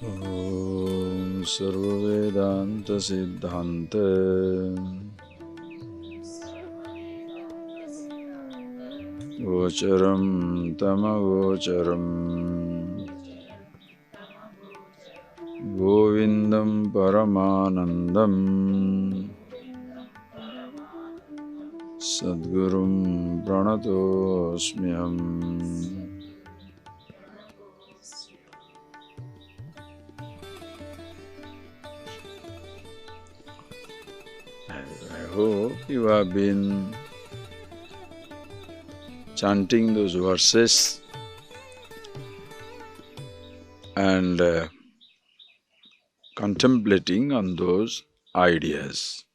Om Sarva Vedanta Siddhante Gocharam Tamagocharam Govindam Paramanandam Sadgurum Pranatosmyam. I hope you have been chanting those verses and contemplating on those ideas.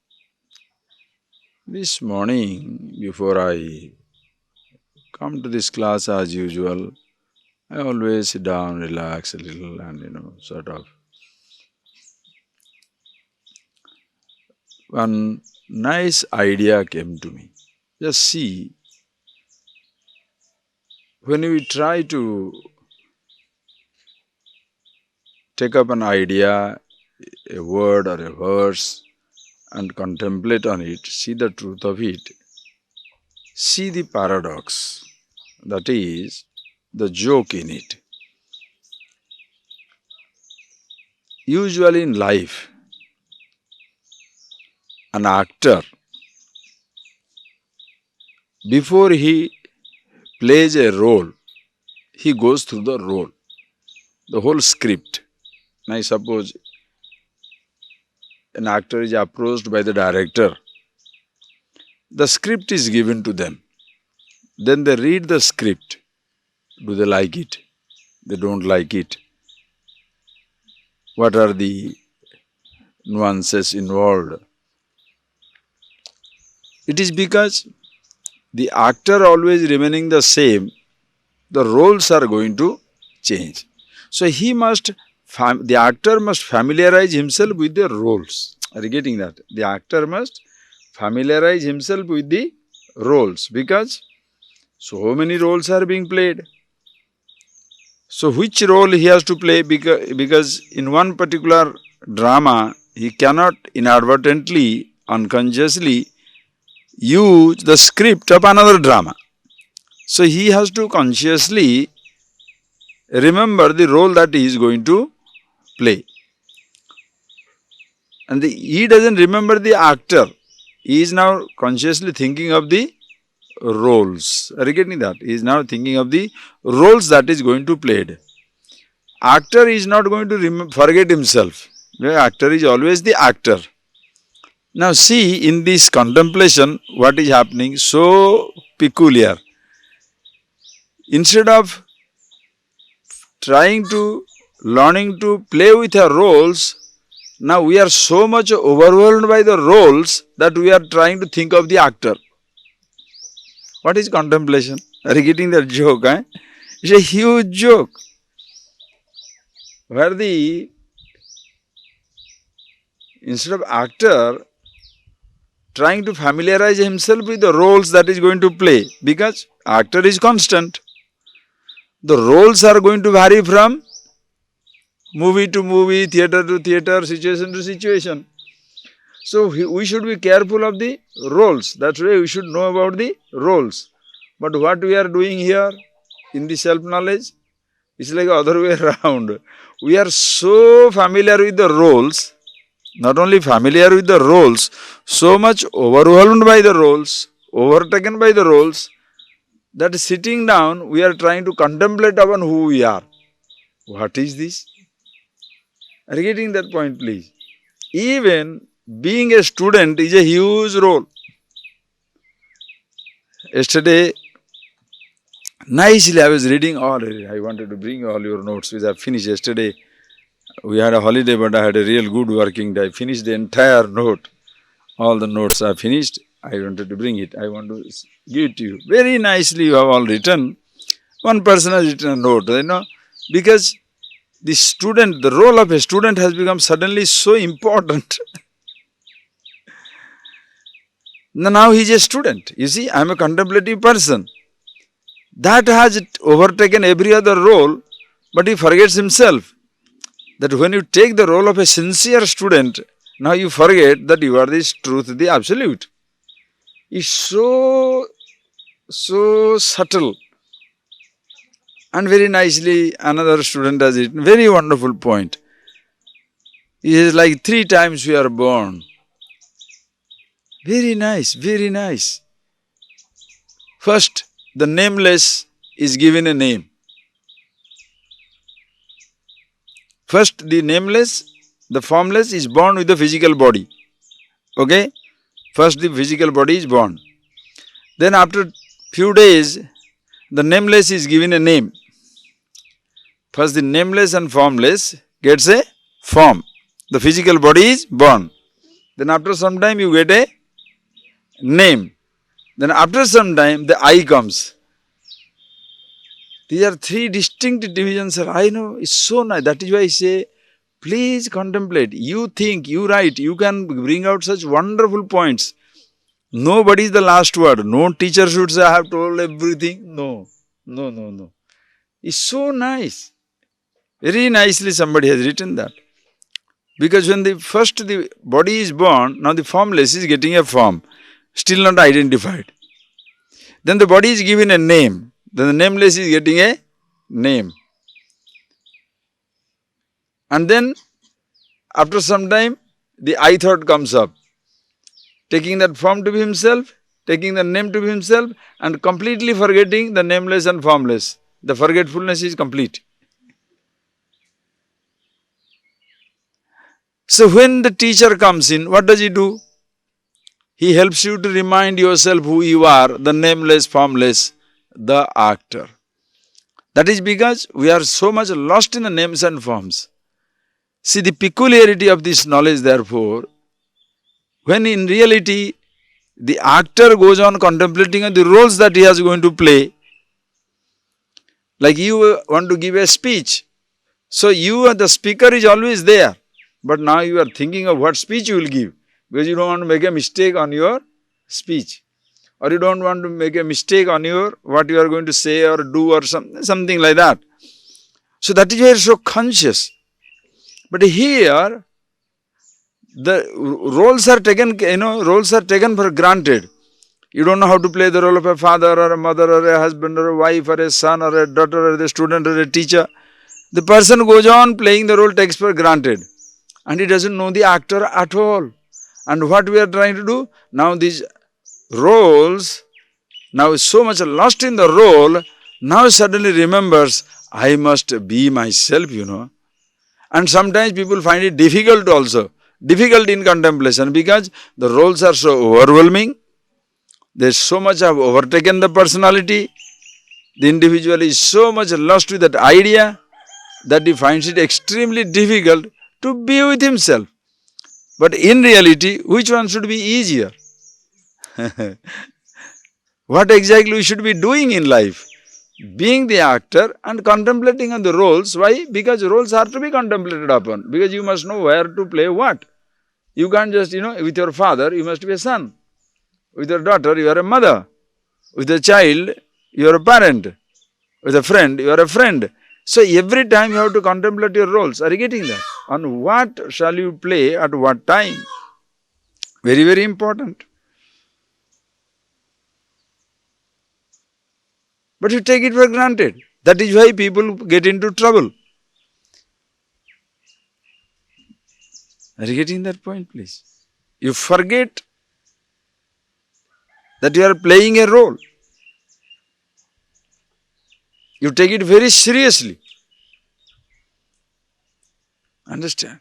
This morning, before I come to this class as usual, I always sit down, relax a little and sort of. One nice idea came to me. Just see, when we try to take up an idea, a word or a verse, and contemplate on it, see the truth of it, see the paradox, that is, the joke in it. Usually in life, an actor, before he plays a role, he goes through the role, the whole script. Now suppose an actor is approached by the director, the script is given to them. Then they read the script. Do they like it? They don't like it. What are the nuances involved? It is because the actor always remaining the same, the roles are going to change. So the actor must familiarize himself with the roles. Are you getting that? The actor must familiarize himself with the roles because so many roles are being played. So which role he has to play, because in one particular drama he cannot inadvertently, unconsciously use the script of another drama. So he has to consciously remember the role that he is going to play. And he doesn't remember the actor. He is now consciously thinking of the roles. Are you getting that? He is now thinking of the roles that is going to be played. Actor is not going to forget himself. The actor is always the actor. Now see, in this contemplation, what is happening, so peculiar. Instead of learning to play with our roles, now we are so much overwhelmed by the roles that we are trying to think of the actor. What is contemplation? Are you getting that joke? It's a huge joke. Where instead of actor trying to familiarize himself with the roles that is going to play, because actor is constant. The roles are going to vary from movie to movie, theatre to theatre, situation to situation. So we should be careful of the roles. That's why we should know about the roles. But what we are doing here in the self-knowledge, it's like the other way around. We are so familiar with the roles, not only familiar with the roles, so much overwhelmed by the roles, overtaken by the roles, that sitting down, we are trying to contemplate upon who we are. What is this? Are you getting that point, please? Even being a student is a huge role. Yesterday, nicely I was reading I wanted to bring all your notes which I finished yesterday. We had a holiday, but I had a real good working day. I finished the entire note. All the notes are finished. I wanted to bring it. I want to give it to you. Very nicely you have all written. One person has written a note, because the role of a student has become suddenly so important. Now he is a student. You see, I am a contemplative person. That has overtaken every other role, but he forgets himself. that when you take the role of a sincere student, now you forget that you are this truth, the absolute. It's so subtle. And very nicely another student has it. Very wonderful point. It is like 3 times we are born. Very nice, very nice. First, the nameless is given a name. First, the nameless, the formless is born with the physical body. Okay? First, the physical body is born. Then after few days, the nameless is given a name. First, the nameless and formless gets a form. The physical body is born. Then after some time, you get a name. Then after some time, the I comes. These are 3 distinct divisions. I know, it's so nice. That is why I say, please contemplate. You think, you write, you can bring out such wonderful points. Nobody is the last word. No teacher should say, I have told everything. No. It's so nice. Very nicely somebody has written that. Because when the body is born, now the formless is getting a form. Still not identified. Then the body is given a name. Then the nameless is getting a name. And then, after some time, the I thought comes up. Taking that form to be himself, taking the name to be himself, and completely forgetting the nameless and formless. The forgetfulness is complete. So when the teacher comes in, what does he do? He helps you to remind yourself who you are, the nameless, formless, the actor. That is because we are so much lost in the names and forms. See, the peculiarity of this knowledge, therefore, when in reality the actor goes on contemplating on the roles that he is going to play, like you want to give a speech, so you, the speaker, is always there, but now you are thinking of what speech you will give, because you don't want to make a mistake on your speech, or you don't want to make a mistake on your what you are going to say or do or something like that. So that is why you are so conscious. But here, the roles are taken, roles are taken for granted. You don't know how to play the role of a father or a mother or a husband or a wife or a son or a daughter or a student or a teacher. The person goes on playing the role, takes for granted. And he doesn't know the actor at all. And what we are trying to do? Now these roles, now so much lost in the role, now suddenly remembers, I must be myself, And sometimes people find it difficult also. Difficult in contemplation because the roles are so overwhelming. There's so much have overtaken the personality. The individual is so much lost with that idea that he finds it extremely difficult to be with himself. But in reality, which one should be easier? What exactly we should be doing in life? Being the actor and contemplating on the roles. Why? Because roles are to be contemplated upon. Because you must know where to play what. You can't just, with your father, you must be a son. With your daughter, you are a mother. With a child, you are a parent. With a friend, you are a friend. So every time you have to contemplate your roles. Are you getting that? On what shall you play at what time? Very, very important. But you take it for granted. That is why people get into trouble. Are you getting that point, please? You forget that you are playing a role. You take it very seriously. Understand?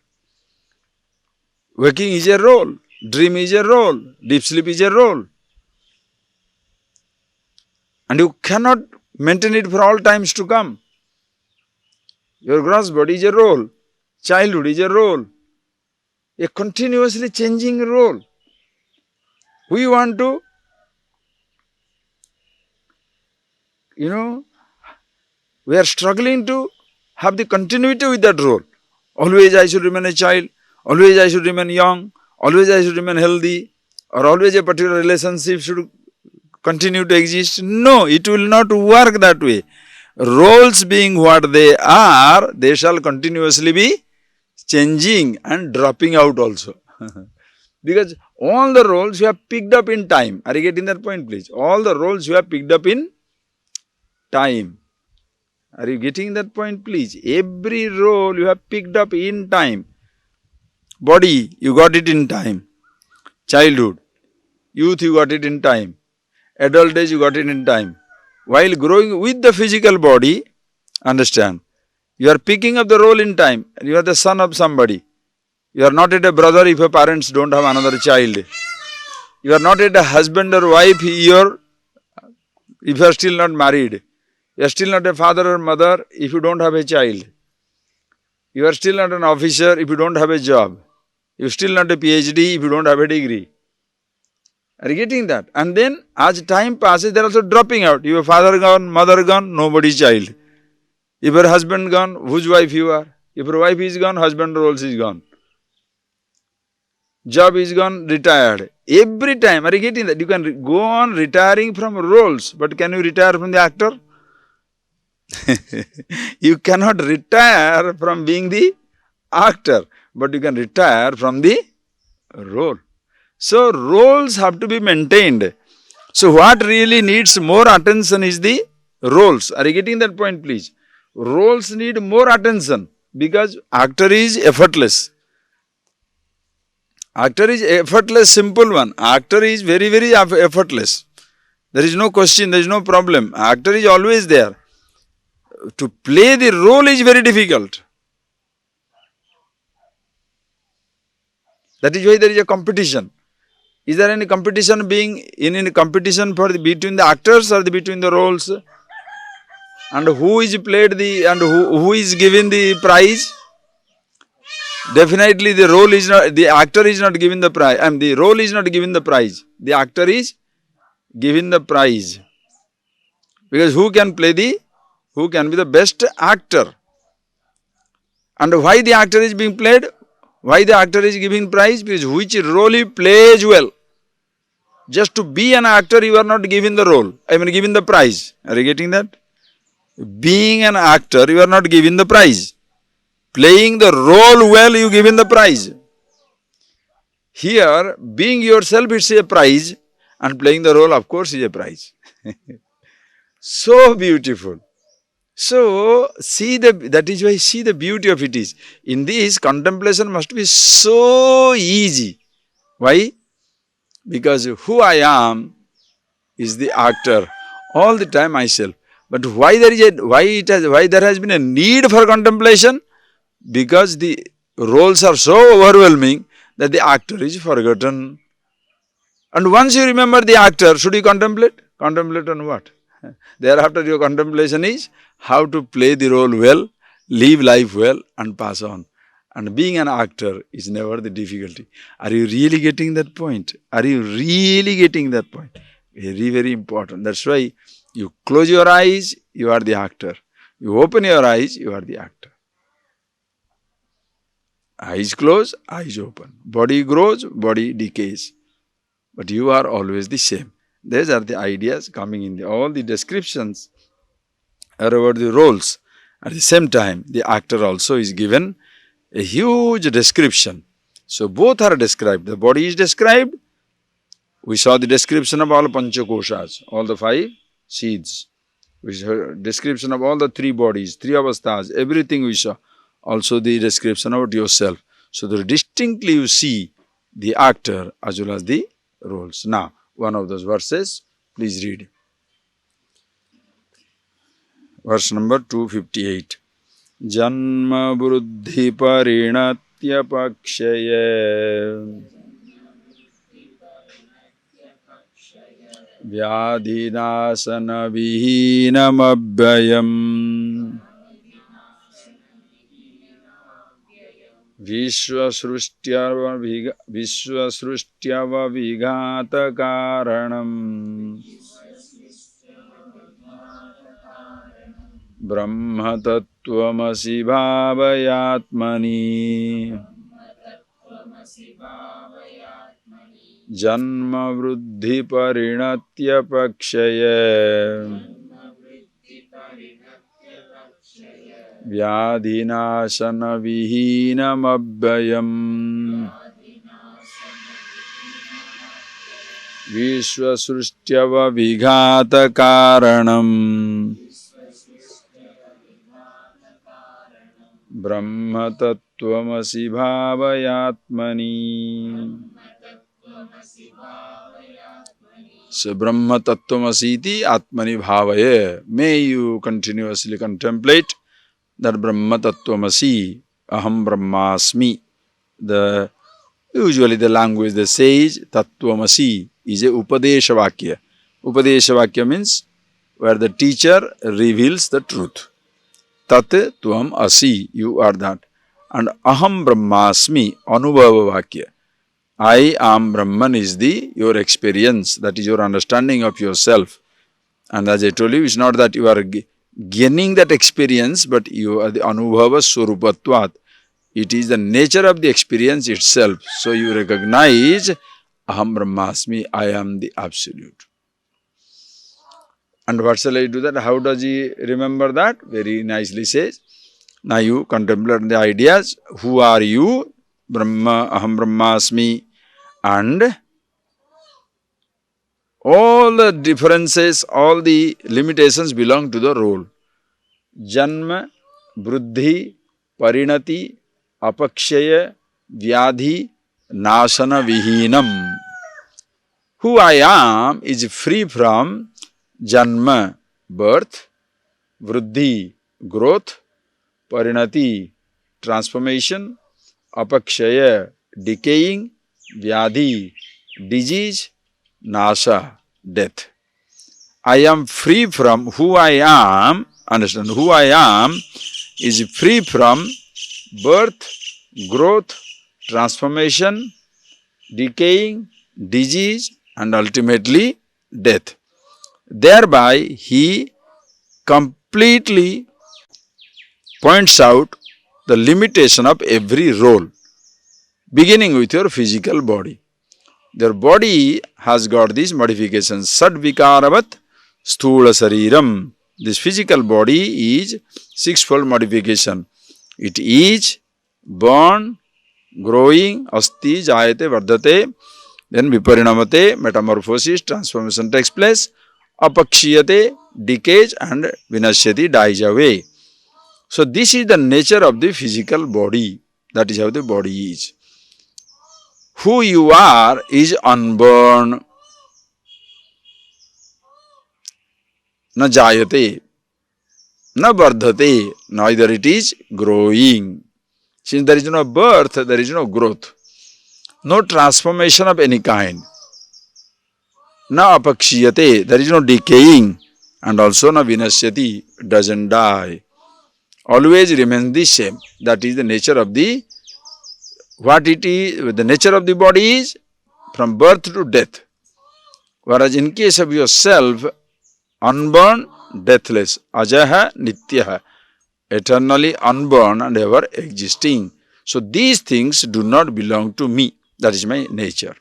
Waking is a role. Dream is a role. Deep sleep is a role. And you cannot maintain it for all times to come. Your gross body is a role. Childhood is a role. A continuously changing role. We want to, we are struggling to have the continuity with that role. Always I should remain a child. Always I should remain young. Always I should remain healthy. Or always a particular relationship should continue to exist. No, it will not work that way. Roles being what they are, they shall continuously be changing and dropping out also. Because all the roles you have picked up in time. Are you getting that point, please? All the roles you have picked up in time. Are you getting that point, please? Every role you have picked up in time. Body, you got it in time. Childhood, youth, you got it in time. Adult age, you got it in time. While growing with the physical body, understand, you are picking up the role in time. You are the son of somebody. You are not yet a brother if your parents don't have another child. You are not yet a husband or wife if you are still not married. You are still not a father or mother if you don't have a child. You are still not an officer if you don't have a job. You are still not a PhD if you don't have a degree. Are you getting that? And then as time passes, they are also dropping out. Your father gone, mother gone, nobody's child. If your husband gone, whose wife you are? If your wife is gone, husband roles is gone. Job is gone, retired. Every time, are you getting that? You can go on retiring from roles, but can you retire from the actor? You cannot retire from being the actor, but you can retire from the role. So, roles have to be maintained. So, what really needs more attention is the roles. Are you getting that point, please? Roles need more attention because actor is effortless. Actor is effortless, simple one. Actor is very, very effortless. There is no question, there is no problem. Actor is always there. To play the role is very difficult. That is why there is a competition. Is there any competition being in any competition for between the actors or between the roles? And who is played who is given the prize? Definitely the role is not, the actor is not given the prize, the role is not given the prize. The actor is given the prize. Because who can be the best actor? And why the actor is being played? Why the actor is giving prize? Because which role he plays well. Just to be an actor, you are not given the role. Given the prize. Are you getting that? Being an actor, you are not given the prize. Playing the role well, you given the prize. Here, being yourself is a prize, and playing the role, of course, is a prize. So beautiful. So, that is why see the beauty of it is. In this, contemplation must be so easy. Why? Because who I am is the actor. All the time myself. But why there has been a need for contemplation? Because the roles are so overwhelming that the actor is forgotten. And once you remember the actor, should you contemplate? Contemplate on what? Thereafter your contemplation is how to play the role well, live life well and pass on. And being an actor is never the difficulty. Are you really getting that point? Are you really getting that point? Very, very important. That's why you close your eyes, you are the actor. You open your eyes, you are the actor. Eyes close, eyes open. Body grows, body decays. But you are always the same. These are the ideas coming in. All the descriptions are about the roles. At the same time, the actor also is given a huge description. So both are described. The body is described. We saw the description of all panchakoshas, all the 5 seeds. We saw description of all the 3 bodies, 3 avasthas, everything we saw. Also the description about yourself. So that distinctly you see the actor as well as the roles. Now, one of those verses, please read. Verse number 258. Janma vruddhi parinatya pakshaya vyadhinasana vihinam abhyayam Vishwasrushtyava vigata karanam Brahma tattvamasi bhavayatmani Janma vruddhi parinatya pakshaya vyadhinasana vihinam abhyayam vishwasrushtyava vighata karanam brahma tattvamasi bhavayatmani. So Brahma Tattvamasi iti Atmani Bhavaya. May you continuously contemplate that Brahma Tattvamasi, Aham Brahmasmi. Usually the language they say is Tattvamasi is a Upadesha Vakya. Upadesha Vakya means where the teacher reveals the truth. Tat Tvam Asi, you are that. And Aham Brahmasmi, Anubhava Vakya. I am Brahman is your experience, that is your understanding of yourself. And as I told you, it's not that you are gaining that experience, but you are the Anubhava Surupatvat. It is the nature of the experience itself. So you recognize Aham Brahmasmi, I am the Absolute. And what shall I do that? How does he remember that? Very nicely says. Now you contemplate the ideas. Who are you? Brahma, Aham Brahmasmi. And all the differences, all the limitations belong to the role. Janma, Bruddhi, Parinati, Apakshaya, Vyadhi, Nashana Vihinam. Who I am is free from Janma, birth, Vriddhi, growth, Parinati, transformation, Apakshaya, decaying, Vyadhi, disease, Nasha, death. I am free from who I am, understand, who I am is free from birth, growth, transformation, decaying, disease and ultimately death. Thereby he completely points out the limitation of every role, beginning with your physical body. Their body has got these modifications. Sadvikaravat sthula sariram. This physical body is sixfold modification. It is born, growing, asti, jayate, vardhate, then viparinamate, metamorphosis, transformation takes place, apakshiyate, decays and vinashyati, dies away. So this is the nature of the physical body. That is how the body is. Who you are is unborn. Na jayate, na vardhate, neither it is growing. Since there is no birth, there is no growth. No transformation of any kind. Na apakshiyate, there is no decaying. And also na vinashyati, doesn't die. Always remains the same. That is the nature of the, what it is, the nature of the body is from birth to death. Whereas in case of yourself, unborn, deathless, ajaha, nityaha, eternally unborn and ever existing. So these things do not belong to me. That is my nature.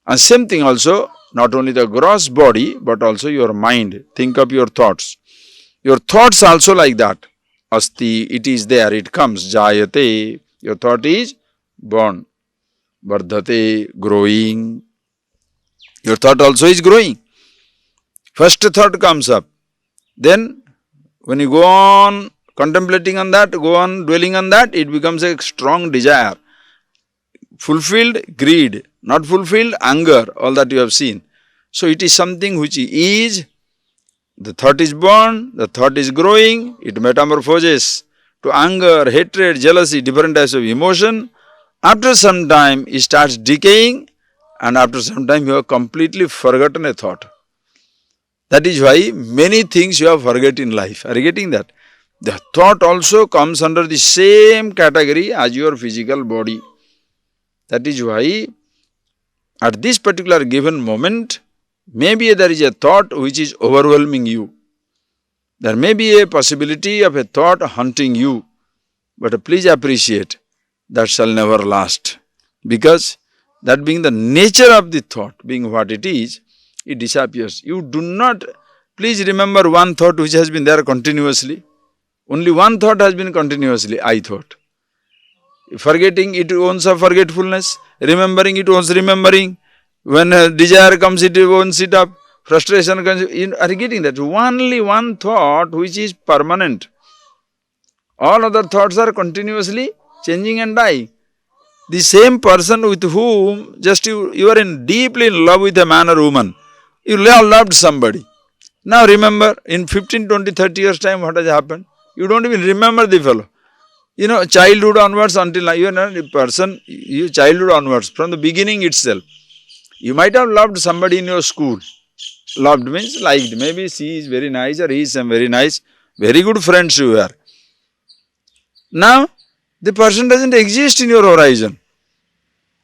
And same thing also, not only the gross body, but also your mind. Think of your thoughts. Your thoughts also like that. Asti, it is there, it comes. Jayate, your thought is born. Vardhate, growing. Your thought also is growing. First thought comes up. Then, when you go on contemplating on that, go on dwelling on that, it becomes a strong desire. Fulfilled, greed. Not fulfilled, anger. All that you have seen. So it is something which is, the thought is born, the thought is growing, it metamorphoses to anger, hatred, jealousy, different types of emotion. After some time, it starts decaying, and after some time, you have completely forgotten a thought. That is why many things you have forgotten in life. Are you getting that? The thought also comes under the same category as your physical body. That is why at this particular given moment, maybe there is a thought which is overwhelming you. There may be a possibility of a thought haunting you. But please appreciate, that shall never last. Because that being the nature of the thought, being what it is, it disappears. You do not, please remember one thought which has been there continuously. Only one thought has been continuously, I thought. Forgetting, it owns a forgetfulness. Remembering, it owns remembering. When desire comes, it owns it up. Frustration comes, are you getting that? Only one thought which is permanent. All other thoughts are continuously changing and dying. The same person with whom just you are deeply in love with a man or woman. You loved somebody. Now remember, in 15, 20, 30 years time, what has happened? You don't even remember the fellow. Childhood onwards until now, you are not a person, childhood onwards, from the beginning itself. You might have loved somebody in your school. Loved means liked. Maybe she is very nice or he is very nice. Very good friends you are. Now, the person doesn't exist in your horizon.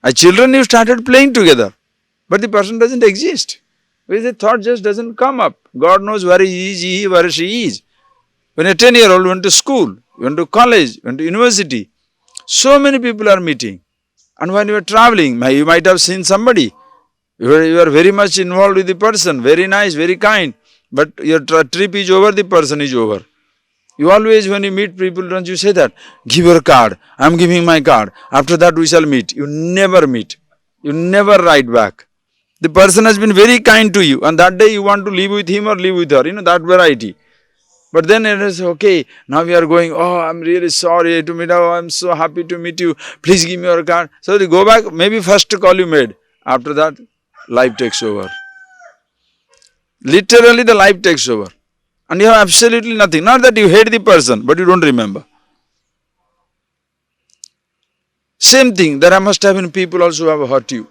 As children, you started playing together. But the person doesn't exist. Because the thought just doesn't come up. God knows where he is, where she is. When a 10-year-old went to school, went to college, went to university, so many people are meeting. And when you are traveling, you might have seen somebody. You are very much involved with the person, very nice, very kind. But your trip is over, the person is over. You always, when you meet people, don't you say that? Give your card. I am giving my card. After that we shall meet. You never meet. You never write back. The person has been very kind to you, and that day you want to live with him or live with her. That variety. But then it is okay. Now we are going, oh, I am really sorry to meet you. I am so happy to meet you. Please give me your card. So you go back, maybe first call you made. After that, life takes over. Literally the life takes over. And you have absolutely nothing. Not that you hate the person, but you don't remember. Same thing, there must have been people also who have hurt you.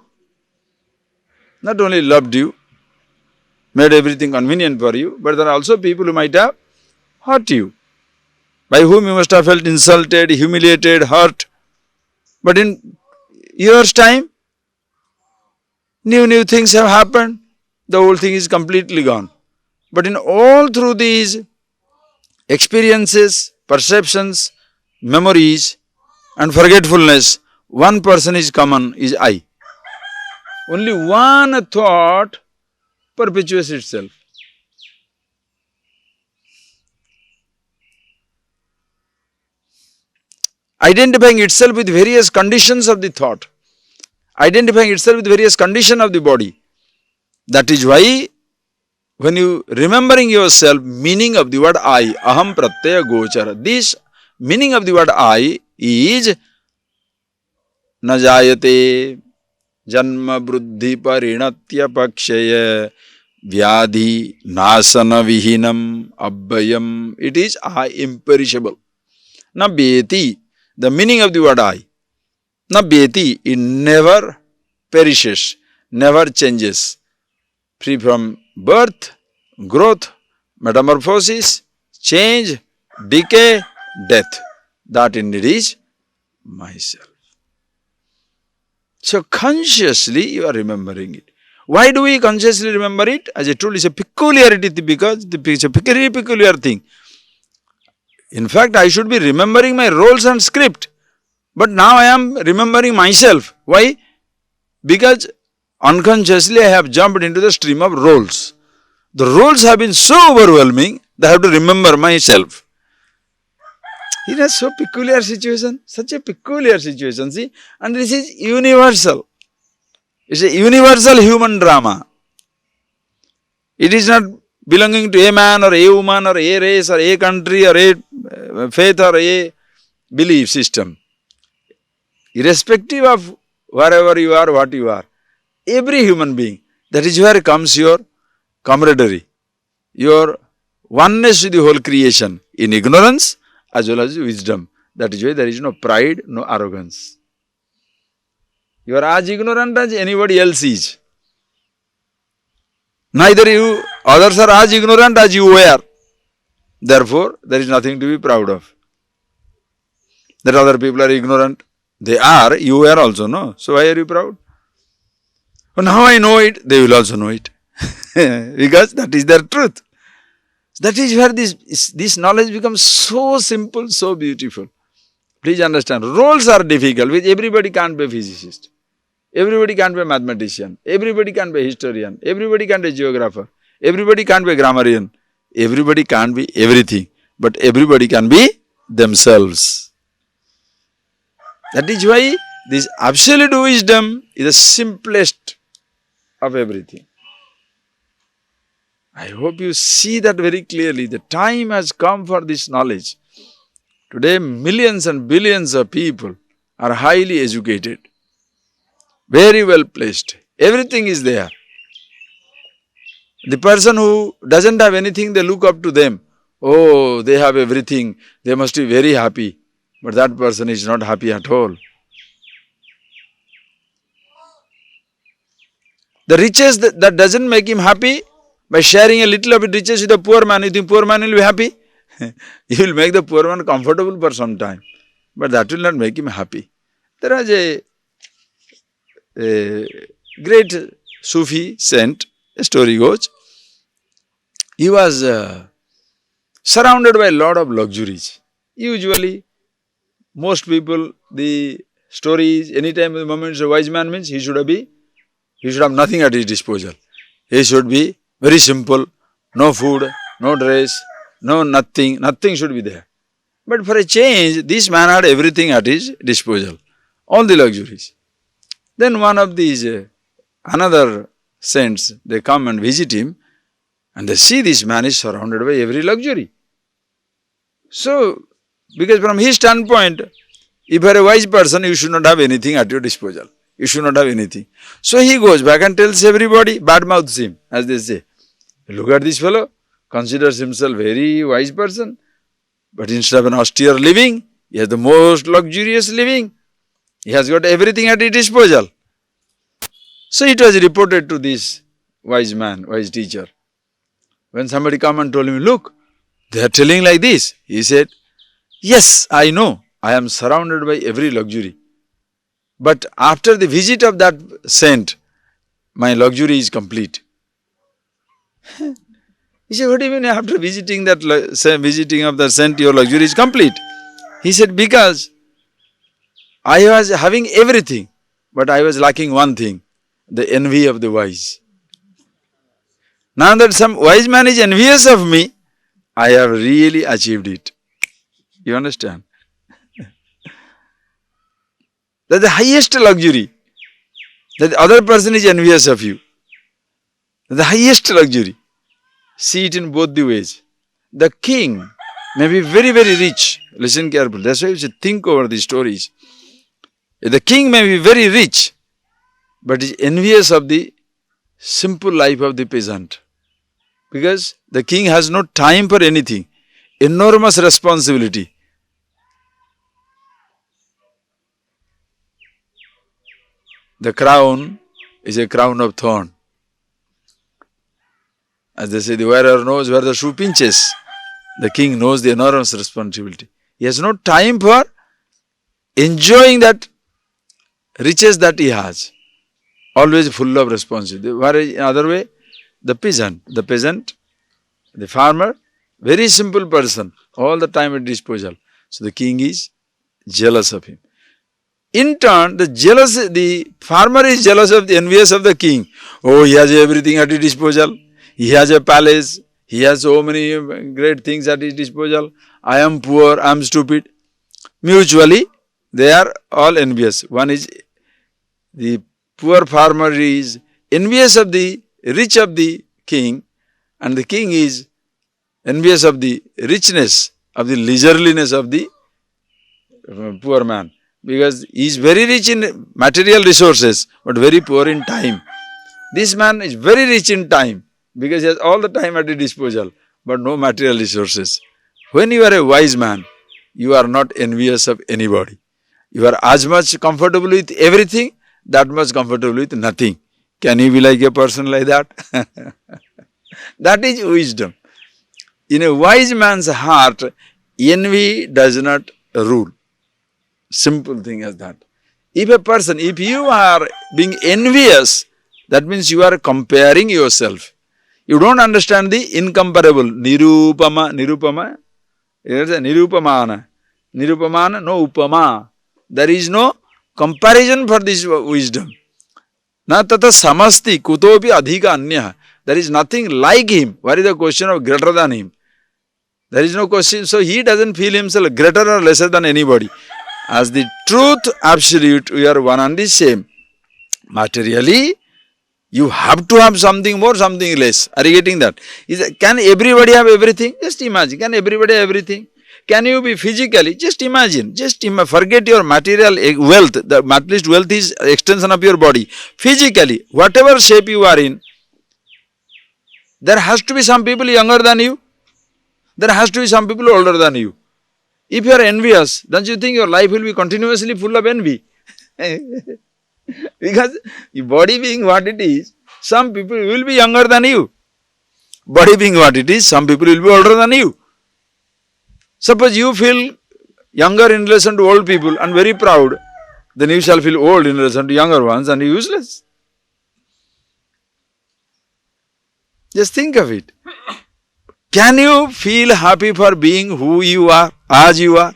Not only loved you, made everything convenient for you, but there are also people who might have hurt you, by whom you must have felt insulted, humiliated, hurt. But in years' time, new things have happened, the whole thing is completely gone. But in all through these experiences, perceptions, memories and forgetfulness, one person is common, is I. Only one thought perpetuates itself. Identifying itself with various conditions of the thought, identifying itself with various conditions of the body. That is why when you remembering yourself, meaning of the word I, aham pratyaya gochara, this meaning of the word I is na jayate janma bruddhi parinatya pakshaya vyadhi nasana vihinam abbayam. It is I, imperishable. Na beti, the meaning of the word I. Na beti, it never perishes, never changes. Free from birth, growth, metamorphosis, change, decay, death. That indeed is myself. So consciously you are remembering it. Why do we consciously remember it? As I told you, it's a peculiarity because it's a very peculiar thing. In fact, I should be remembering my roles and script. But now I am remembering myself. Why? Because unconsciously I have jumped into the stream of roles. The roles have been so overwhelming that I have to remember myself. It is so peculiar situation, such a peculiar situation, see. And this is universal. It's a universal human drama. It is not belonging to a man or a woman or a race or a country or a faith or a belief system. Irrespective of wherever you are, what you are. Every human being, that is where comes your camaraderie, your oneness with the whole creation in ignorance as well as wisdom. That is why there is no pride, no arrogance. You are as ignorant as anybody else is. Neither you, others are as ignorant as you were. Therefore, there is nothing to be proud of. That other people are ignorant. They are, you were also, no? So why are you proud? Oh, now I know it, they will also know it. Because that is their truth. That is where this knowledge becomes so simple, so beautiful. Please understand, roles are difficult, which everybody can't be a physicist. Everybody can't be a mathematician. Everybody can't be a historian. Everybody can't be a geographer. Everybody can't be a grammarian. Everybody can't be everything. but everybody can be themselves. That is why this absolute wisdom is the simplest of everything. I hope you see that very clearly. The time has come for this knowledge. Today, millions and billions of people are highly educated, very well placed. Everything is there. The person who doesn't have anything, they look up to them. Oh, they have everything. They must be very happy. But that person is not happy at all. The riches that doesn't make him happy, by sharing a little of riches with the poor man, you think poor man will be happy? You will make the poor man comfortable for some time, but that will not make him happy. There was a great Sufi saint, a story goes, he was surrounded by a lot of luxuries. Usually, most people, the story is, anytime the moment a wise man means he should have nothing at his disposal. He should be very simple, no food, no dress, no nothing should be there. But for a change, this man had everything at his disposal, all the luxuries. Then one of these, another saints, they come and visit him, and they see this man is surrounded by every luxury. So, because from his standpoint, if you are a wise person, you should not have anything at your disposal. You should not have anything. So he goes back and tells everybody, badmouths him, as they say. Look at this fellow, considers himself very wise person, but instead of an austere living, he has the most luxurious living. He has got everything at his disposal. So it was reported to this wise man, wise teacher. When somebody come and told him, look, they are telling like this. He said, yes, I know, I am surrounded by every luxury. But after the visit of that saint, my luxury is complete. He said, what do you mean after visiting of the saint, your luxury is complete? He said, because I was having everything, but I was lacking one thing, the envy of the wise. Now that some wise man is envious of me, I have really achieved it. You understand? That's the highest luxury. That the other person is envious of you. That's the highest luxury. See it in both the ways. The king may be very, very rich. Listen carefully. That's why you should think over these stories. The king may be very rich, but is envious of the simple life of the peasant. Because the king has no time for anything. Enormous responsibility. The crown is a crown of thorn. As they say, the wearer knows where the shoe pinches. The king knows the enormous responsibility. He has no time for enjoying that riches that he has. Always full of responsibility. Whereas in other way, the peasant, the farmer, very simple person, all the time at disposal. So the king is jealous of him. In turn, the farmer is jealous of the envious of the king. Oh, he has everything at his disposal. He has a palace. He has so many great things at his disposal. I am poor, I am stupid. Mutually, they are all envious. One is, the poor farmer is envious of the rich of the king, and the king is envious of the richness, of the leisureliness of the poor man. Because he is very rich in material resources, but very poor in time. This man is very rich in time, because he has all the time at his disposal, but no material resources. When you are a wise man, you are not envious of anybody. You are as much comfortable with everything, that much comfortable with nothing. Can you be like a person like that? That is wisdom. In a wise man's heart, envy does not rule. Simple thing as that. If you are being envious, that means you are comparing yourself. You don't understand the incomparable. Nirupamana, no upama. There is no comparison for this wisdom. Na tata samasti kutopi adhika anya. There is nothing like him. What is the question of greater than him? There is no question. So he doesn't feel himself greater or lesser than anybody. As the truth absolute, we are one and the same. Materially, you have to have something more, something less. Are you getting that? Can everybody have everything? Just imagine. Can everybody have everything? Can you be physically? Just imagine. Forget your material wealth. The materialist wealth is extension of your body. Physically, whatever shape you are in, there has to be some people younger than you. There has to be some people older than you. If you are envious, don't you think your life will be continuously full of envy? Because your body being what it is, some people will be younger than you. Body being what it is, some people will be older than you. Suppose you feel younger in relation to old people and very proud, then you shall feel old in relation to younger ones and useless. Just think of it. Can you feel happy for being who you are, as you are?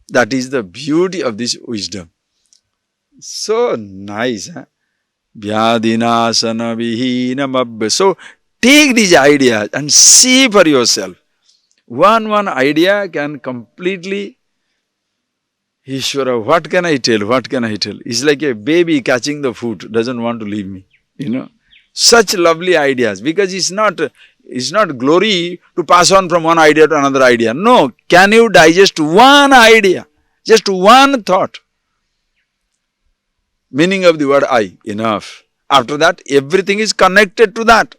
That is the beauty of this wisdom. So nice, huh? Vyadinasana vihinam. So take these ideas and see for yourself. One idea can completely, Ishvara, what can I tell? What can I tell? It's like a baby catching the food, doesn't want to leave me. Such lovely ideas, because it's not glory to pass on from one idea to another idea. No, can you digest one idea? Just one thought. Meaning of the word I, enough. After that, everything is connected to that.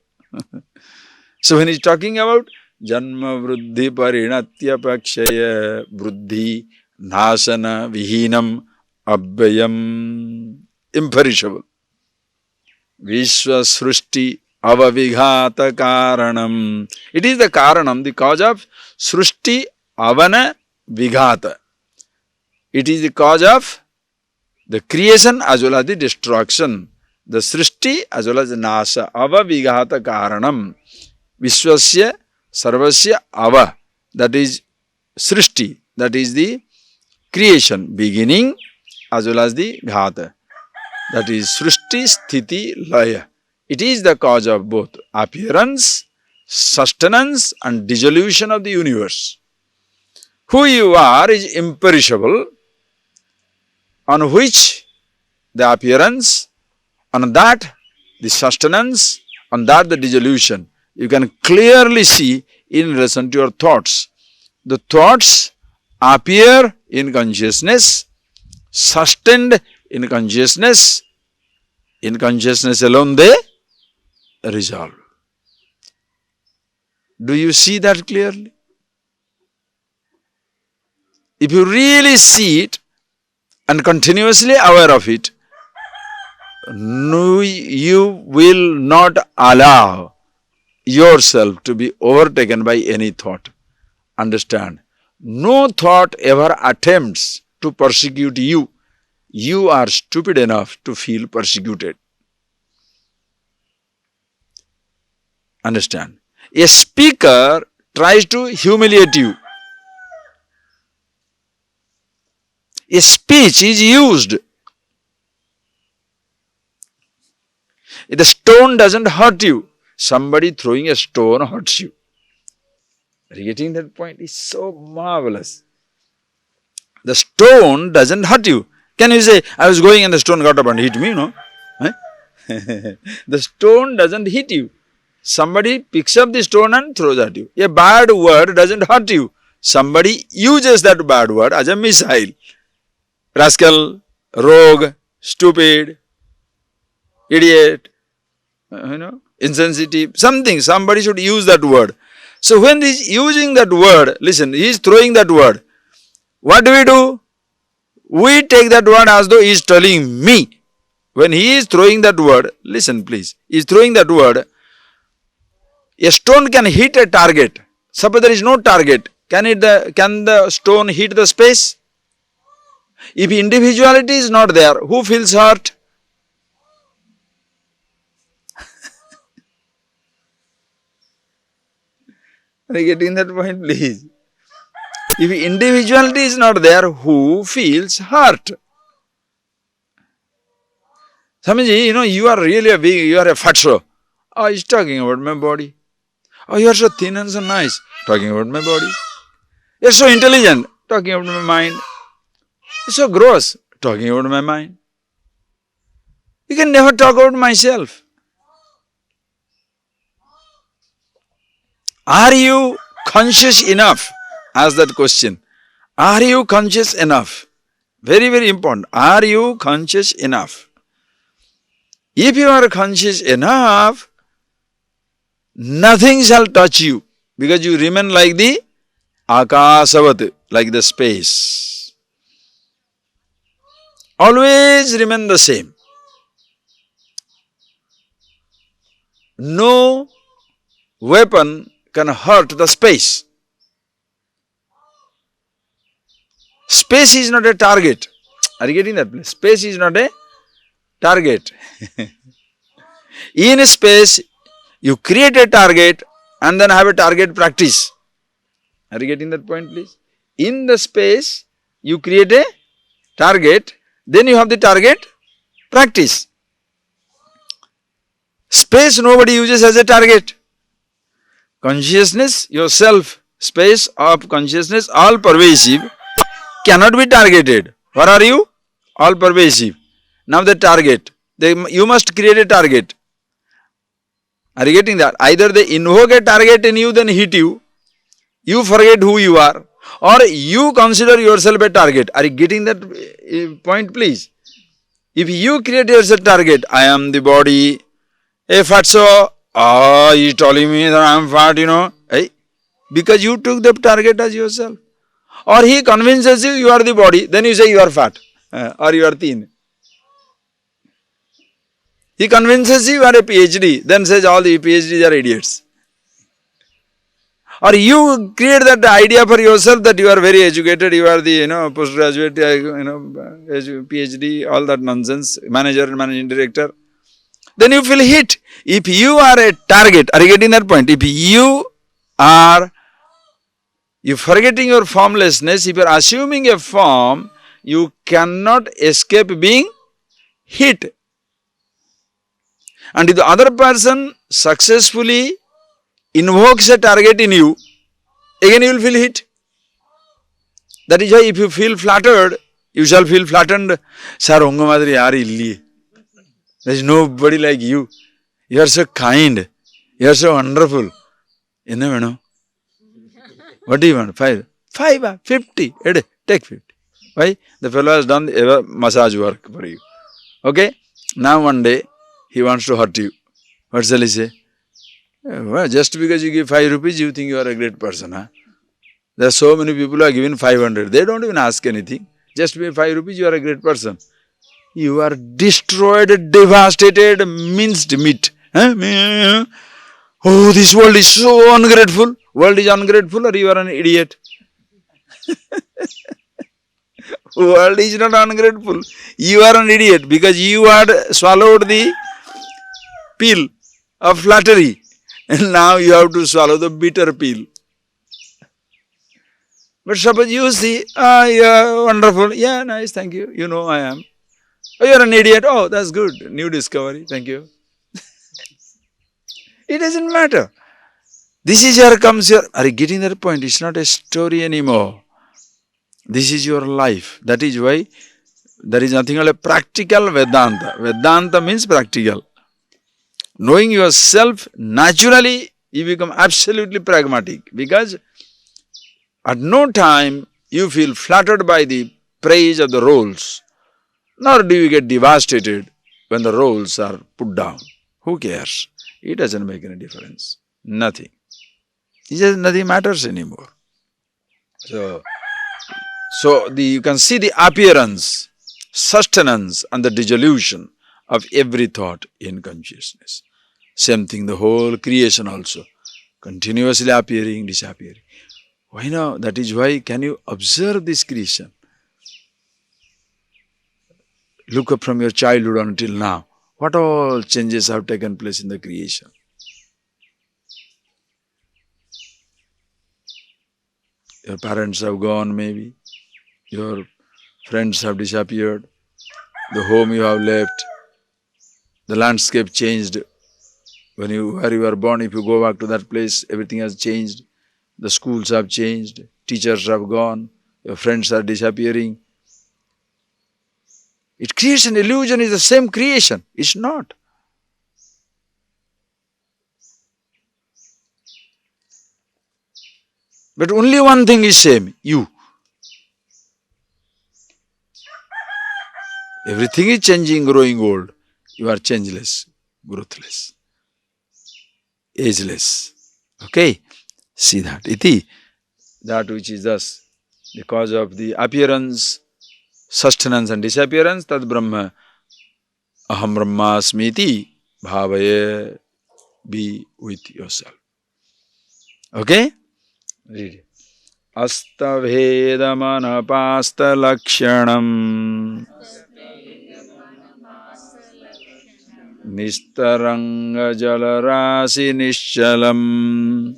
So when he's talking about Janma Vruddhi Parinatya Pakshaya Vruddhi Nasana Vihinam Abhyayam, imperishable. Vishwa Srushti Avavighata Karanam. It is the Karanam, the cause of Srushti Avana Vighata. It is the cause of the creation as well as the destruction. The Srishti as well as the Nasa. Avavighata Karanam. Vishwasya Sarvasya Ava. That is Srishti. That is the creation, beginning as well as the Ghata. That is Srishti, Sthiti, Laya. It is the cause of both appearance, sustenance and dissolution of the universe. Who you are is imperishable, on which the appearance, on that the sustenance, on that the dissolution. You can clearly see in relation to your thoughts. The thoughts appear in consciousness, sustained in consciousness alone they resolve. Do you see that clearly? If you really see it and continuously aware of it, you will not allow yourself to be overtaken by any thought. Understand, no thought ever attempts to persecute you. You are stupid enough to feel persecuted. Understand? A speaker tries to humiliate you. A speech is used. The stone doesn't hurt you. Somebody throwing a stone hurts you. Are you getting that point? It's so marvelous. The stone doesn't hurt you. Can you say, I was going and the stone got up and hit me? No. The stone doesn't hit you. Somebody picks up the stone and throws at you. A bad word doesn't hurt you. Somebody uses that bad word as a missile. Rascal, rogue, stupid, idiot, insensitive, something. Somebody should use that word. So when he is using that word, listen, he is throwing that word. What do? We take that word as though he is telling me. When he is throwing that word, listen please, he is throwing that word. A stone can hit a target. Suppose there is no target. Can the stone hit the space? If individuality is not there, who feels hurt? Are you getting that point, please? If individuality is not there, who feels hurt? Swamiji, you are really you are a fatso. Oh, he's talking about my body. Oh, you are so thin and so nice. Talking about my body. You are so intelligent. Talking about my mind. You are so gross. Talking about my mind. You can never talk about myself. Are you conscious enough? Ask that question. Are you conscious enough? Very, very important. Are you conscious enough? If you are conscious enough, nothing shall touch you because you remain like the akasavat, like the space. Always remain the same. No weapon can hurt the space. Space is not a target. Are you getting that? Space is not a target. In space, you create a target and then have a target practice. Are you getting that point, please? In the space, you create a target, then you have the target practice. Space nobody uses as a target. Consciousness, yourself, space of consciousness, all pervasive, cannot be targeted. What are you? All pervasive. Now the target. You must create a target. Are you getting that? Either they invoke a target in you, then hit you. You forget who you are. Or you consider yourself a target. Are you getting that point, please? If you create yourself a target, I am the body. Hey, fatso. He's telling me that I am fat, Hey, because you took the target as yourself. Or he convinces you, you are the body. Then you say you are fat. Or you are thin. He convinces you are a PhD, then says all the PhDs are idiots. Or you create that idea for yourself that you are very educated, you are the postgraduate, PhD, all that nonsense, manager and managing director. Then you feel hit. If you are a target, are you getting that point? If you are forgetting your formlessness, if you are assuming a form, you cannot escape being hit. And if the other person successfully invokes a target in you, again you will feel hit. That is why if you feel flattered, you shall feel flattened. Sir, unga madri yaari illi. There is nobody like you. You are so kind. You are so wonderful. What do you want? 5? 5, 50. Take 50. Why? The fellow has done massage work for you. Okay? Now one day, he wants to hurt you. What shall he say? Well, just because you give 5 rupees, you think you are a great person. Huh? There are so many people who are given 500. They don't even ask anything. Just pay 5 rupees, you are a great person. You are destroyed, devastated, minced meat. Huh? Oh, this world is so ungrateful. World is ungrateful or you are an idiot? World is not ungrateful. You are an idiot because you had swallowed the pill of flattery and now you have to swallow the bitter pill. But suppose you see, you are wonderful, yeah, nice, thank you, you know I am. Oh, you are an idiot, oh, that's good, new discovery, thank you. It doesn't matter. This is your comes your, are you getting that point? It's not a story anymore. This is your life. That is why there is nothing called a practical Vedanta. Vedanta means practical. Knowing yourself, naturally you become absolutely pragmatic because at no time you feel flattered by the praise of the roles, nor do you get devastated when the roles are put down. Who cares? It doesn't make any difference. Nothing. It just nothing matters anymore. So you can see the appearance, sustenance and the dissolution of every thought in consciousness. Same thing, the whole creation also. Continuously appearing, disappearing. Why now? That is why, can you observe this creation? Look up from your childhood until now. What all changes have taken place in the creation? Your parents have gone maybe. Your friends have disappeared. The home you have left. The landscape changed. Where you were born, if you go back to that place, everything has changed. The schools have changed, teachers have gone, your friends are disappearing. It creates an illusion, it's the same creation. It's not. But only one thing is same, you. Everything is changing, growing old. You are changeless, growthless, ageless. Okay? See that. Iti, that which is thus the cause of the appearance, sustenance and disappearance, tad Brahma, aham brahmasmiti, bhavaya, be with yourself. Okay? Read it. Astavhedamanapasta lakshanam nistaranga jalarasi nischalam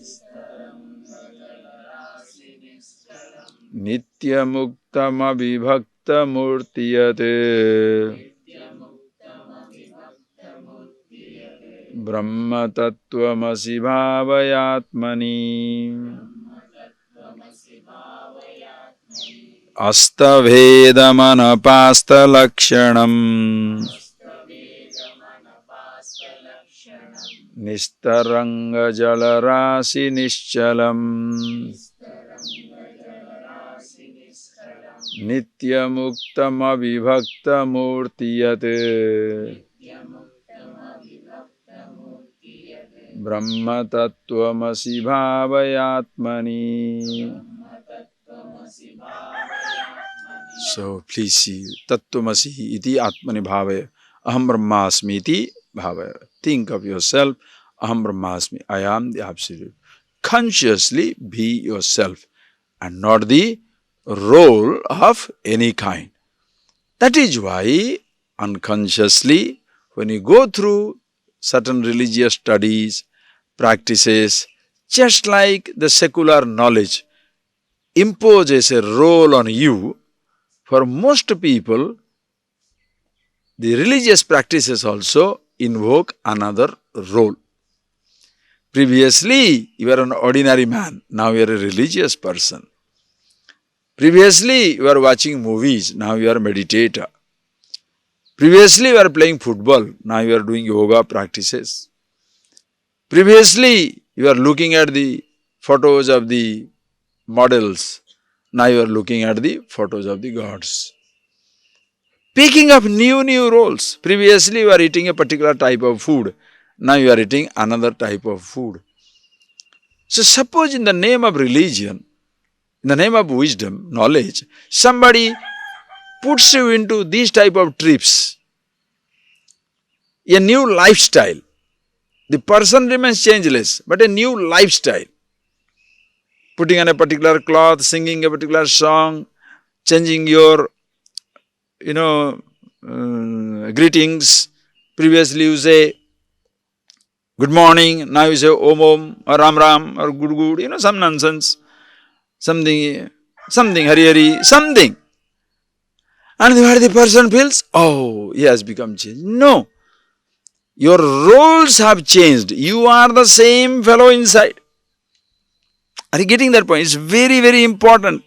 nityamuktamabhibhakta murtiyate brahma tattvamasi bhavayatmani astavedamanapaста lakshanam nistaranga jalarasi nischalam nityamuktamabhibhakta murtiyate brahma tattvamasi bhavayatmani. So please see, tattvamasi iti atmani bhavaya, aham brahmasmi iti bhavaya. Think of yourself, aham brahmasmi, I am the absolute. Consciously be yourself and not the role of any kind. That is why unconsciously when you go through certain religious studies, practices, just like the secular knowledge imposes a role on you, for most people, the religious practices also invoke another role. Previously, you were an ordinary man, now you are a religious person. Previously, you were watching movies, now you are a meditator. Previously, you were playing football, now you are doing yoga practices. Previously, you are looking at the photos of the models, now you are looking at the photos of the gods. Picking up new roles. Previously, you are eating a particular type of food, now you are eating another type of food. So suppose in the name of religion, in the name of wisdom, knowledge, somebody puts you into these type of trips, a new lifestyle. The person remains changeless, but a new lifestyle. Putting on a particular cloth, singing a particular song, changing your, greetings. Previously you say, good morning, now you say Om Om or Ram Ram or Good, some nonsense. Something Hari Hari, something. And where the person feels, oh, he has become changed. No. Your roles have changed. You are the same fellow inside. Are you getting that point? It's very important.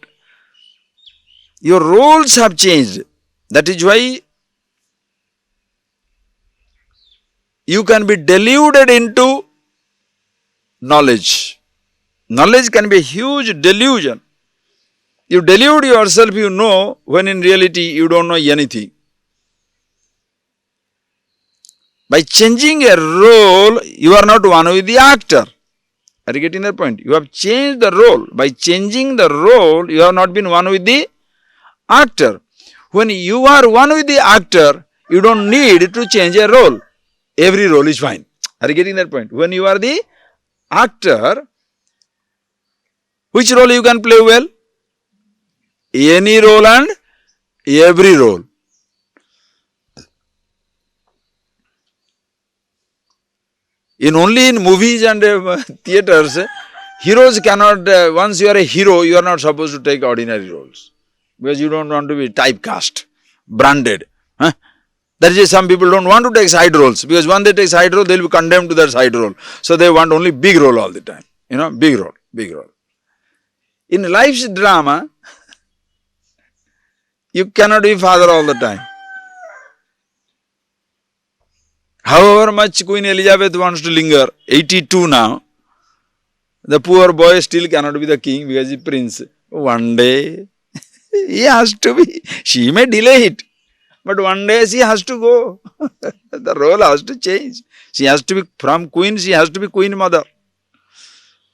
Your roles have changed. That is why you can be deluded into knowledge. Knowledge can be a huge delusion. You delude yourself, you know, when in reality you don't know anything. By changing a role, you are not one with the actor. Are you getting that point? You have changed the role. By changing the role, you have not been one with the actor. When you are one with the actor, you don't need to change a role. Every role is fine. Are you getting that point? When you are the actor, which role you can play well? Any role and every role. Only in movies and theatres, heroes cannot, once you are a hero, you are not supposed to take ordinary roles. Because you don't want to be typecast, branded. The That is why some people don't want to take side roles, because when they take side role, they will be condemned to that side role. So they want only big role all the time. Big role, big role. In life's drama, you cannot be father all the time. However much Queen Elizabeth wants to linger, 82 now, the poor boy still cannot be the king because he is prince. One day, he has to be. She may delay it, but one day she has to go. The role has to change. She has to be from queen, she has to be queen mother.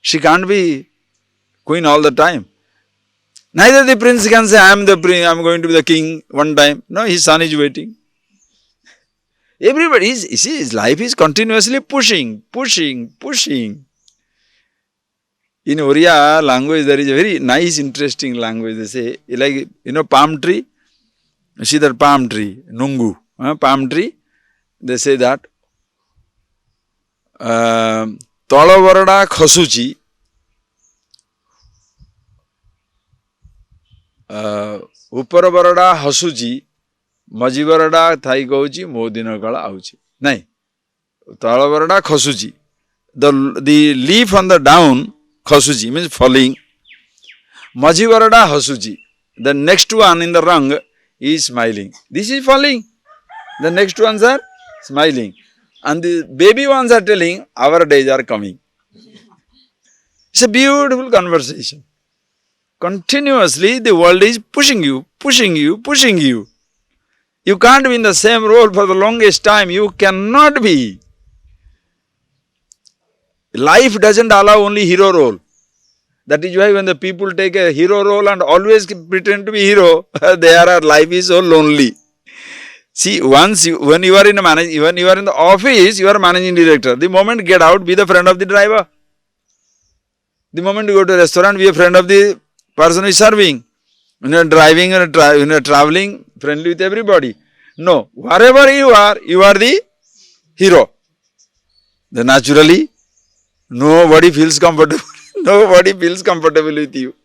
She can't be queen all the time. Neither the prince can say, I am the prince, I am going to be the king one time. No, his son is waiting. Everybody is, his life is continuously pushing. In Oriya language, there is a very nice, interesting language. They say, like, palm tree. See that palm tree, nungu, palm tree. They say that, Tolavarada khasuchi, Uparavarada hasuchi, Majivarada thai gauchi, Modinakala auchi. Nay, Tolavarada khasuchi. The leaf on the down, khasuchi means falling. Majivarada hasuchi. The next one in the rung is smiling. This is falling. The next ones are smiling. And the baby ones are telling, our days are coming. It's a beautiful conversation. Continuously, the world is pushing you. You can't be in the same role for the longest time. You cannot be. Life doesn't allow only hero role. That is why when the people take a hero role and always pretend to be hero, their life is so lonely. See, when you are in when you are in the office, you are a managing director. The moment you get out, be the friend of the driver. The moment you go to a restaurant, be a friend of the person who is serving. When you are driving or when you are traveling, friendly with everybody. No, wherever you are the hero. Then naturally, nobody feels comfortable. Nobody feels comfortable with you.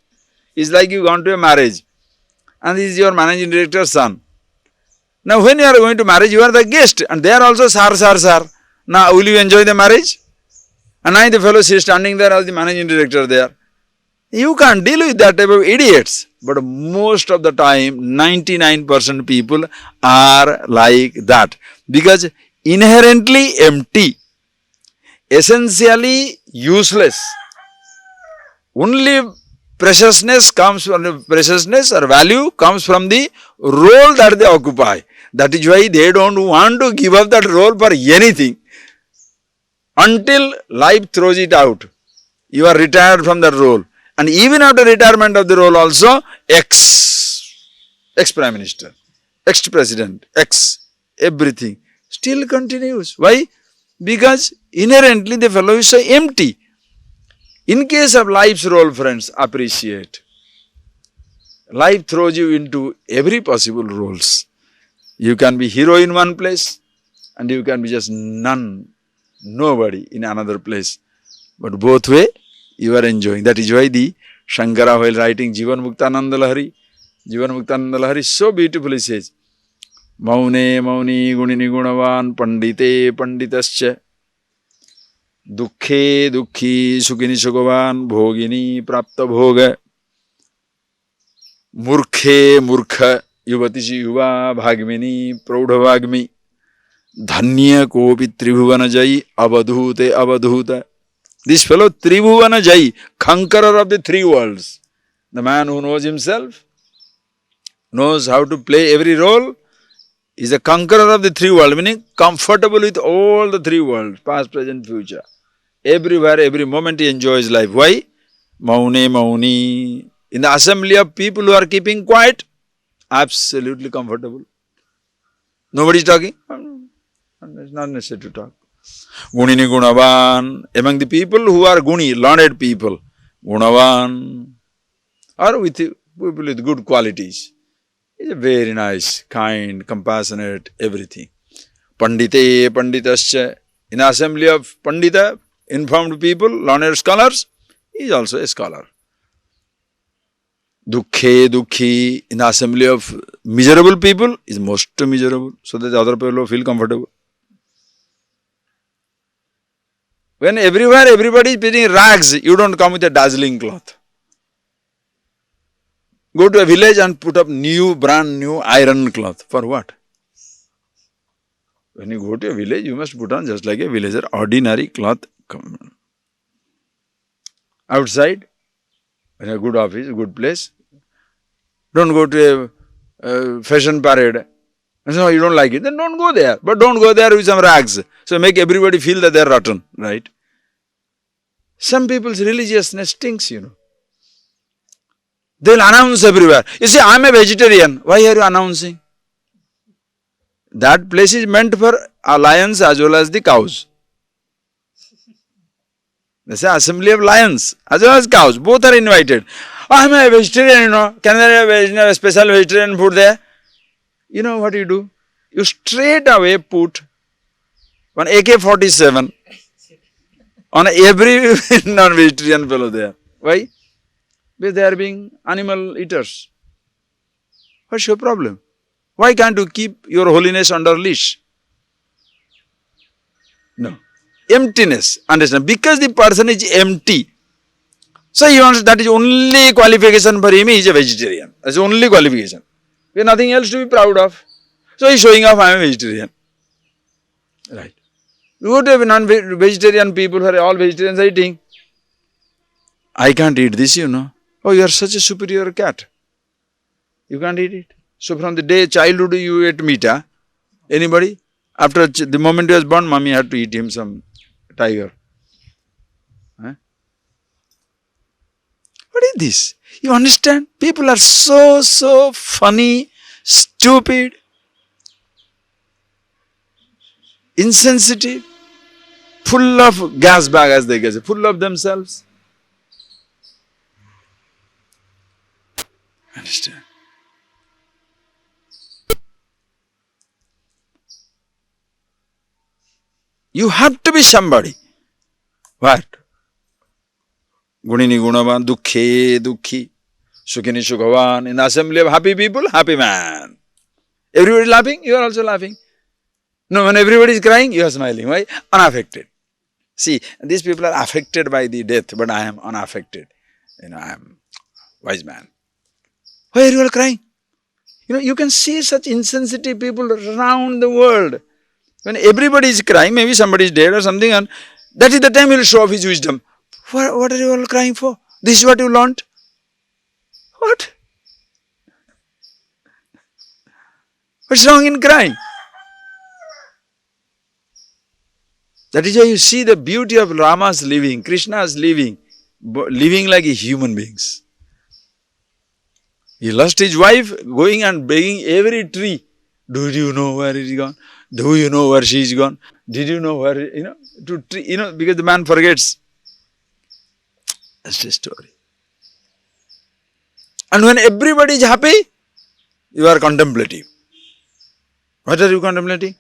It's like you gone to a marriage and this is your managing director's son. Now when you are going to marriage, you are the guest and they are also sir. Now will you enjoy the marriage? And now the fellow is standing there as the managing director there. You can't deal with that type of idiots. But most of the time, 99% people are like that. Because inherently empty, essentially useless. Only preciousness or value comes from the role that they occupy. That is why they don't want to give up that role for anything until life throws it out. You are retired from that role. And even after retirement of the role also, ex-prime minister, ex-president, everything still continues. Why? Because inherently the fellow is so empty. In case of life's role, friends, appreciate. Life throws you into every possible roles. You can be hero in one place and you can be just nobody in another place. But both way, you are enjoying. That is why the Shankara, while writing Jivan Muktananda Lahari so beautifully says, Maune Mauni Gunini Gunavan Pandite Panditascha Dukhe Dukhi Sukini Sugavan Bhogini Prapta Bhoga Murkhe Murkha Yuvatishi Yuva Bhagmini Praudhavagmi Dhanya Kopi Tribhuvana Jai Avadhuta. This fellow Tribhuvana Jai, conqueror of the three worlds. The man who knows himself, knows how to play every role, is a conqueror of the three worlds, meaning comfortable with all the three worlds, past, present, future. Everywhere, every moment he enjoys life. Why? Mauni. In the assembly of people who are keeping quiet, absolutely comfortable. Nobody is talking? It's not necessary to talk. Gunini Gunavan. Among the people who are Guni, learned people, Gunavan, or with people with good qualities. He's a very nice, kind, compassionate, everything. Pandite, Panditascha. In the assembly of Pandita, informed people, learned scholars, he is also a scholar. Dukhe, dukhi, in the assembly of miserable people is most miserable, so that the other people feel comfortable. When everywhere everybody is wearing rags, you don't come with a dazzling cloth. Go to a village and put up brand new iron cloth. For what? When you go to a village, you must put on just like a villager, ordinary cloth. Outside, in a good office, a good place, don't go to a fashion parade. No, you don't like it, then don't go there. But don't go there with some rags. So make everybody feel that they're rotten, right? Some people's religiousness stinks, They'll announce everywhere. You see, I'm a vegetarian. Why are you announcing? That place is meant for lions as well as the cows. They say assembly of lions as well as cows. Both are invited. Oh, I'm a vegetarian, Can there be a special vegetarian food there? You know what you do? You straight away put one AK-47 on every non-vegetarian fellow there. Why? Because they are being animal eaters. What's your problem? Why can't you keep your holiness under leash? No. Emptiness, understand? Because the person is empty. So he wants, that is only qualification for him, he is a vegetarian. That's the only qualification. We have nothing else to be proud of. So he is showing off, I am a vegetarian. Right. You go to non-vegetarian people who are all vegetarians are eating. I can't eat this, Oh, you are such a superior cat. You can't eat it. So from the day childhood you ate meat, Anybody? After the moment he was born, mommy had to eat him some tiger. What is this? You understand? People are so funny, stupid, insensitive, full of gas bag, as they say, full of themselves. Understand? You have to be somebody. What? Gunini gunavan, dukhe, dukhi, sukhini sukhavan. In the assembly of happy people, happy man. Everybody laughing, you are also laughing. No, when everybody is crying, you are smiling. Why? Unaffected. See, these people are affected by the death, but I am unaffected. I am wise man. Why are you all crying? You can see such insensitive people around the world. When everybody is crying, maybe somebody is dead or something, and that is the time he will show off his wisdom. What are you all crying for? This is what you learnt? What? What's wrong in crying? That is why you see the beauty of Rama's living, Krishna's living like a human beings. He lost his wife, going and begging every tree. Do you know where it is gone? Do you know where she is gone? Did you know where, because the man forgets. That's the story. And when everybody is happy, you are contemplative. What are you contemplating?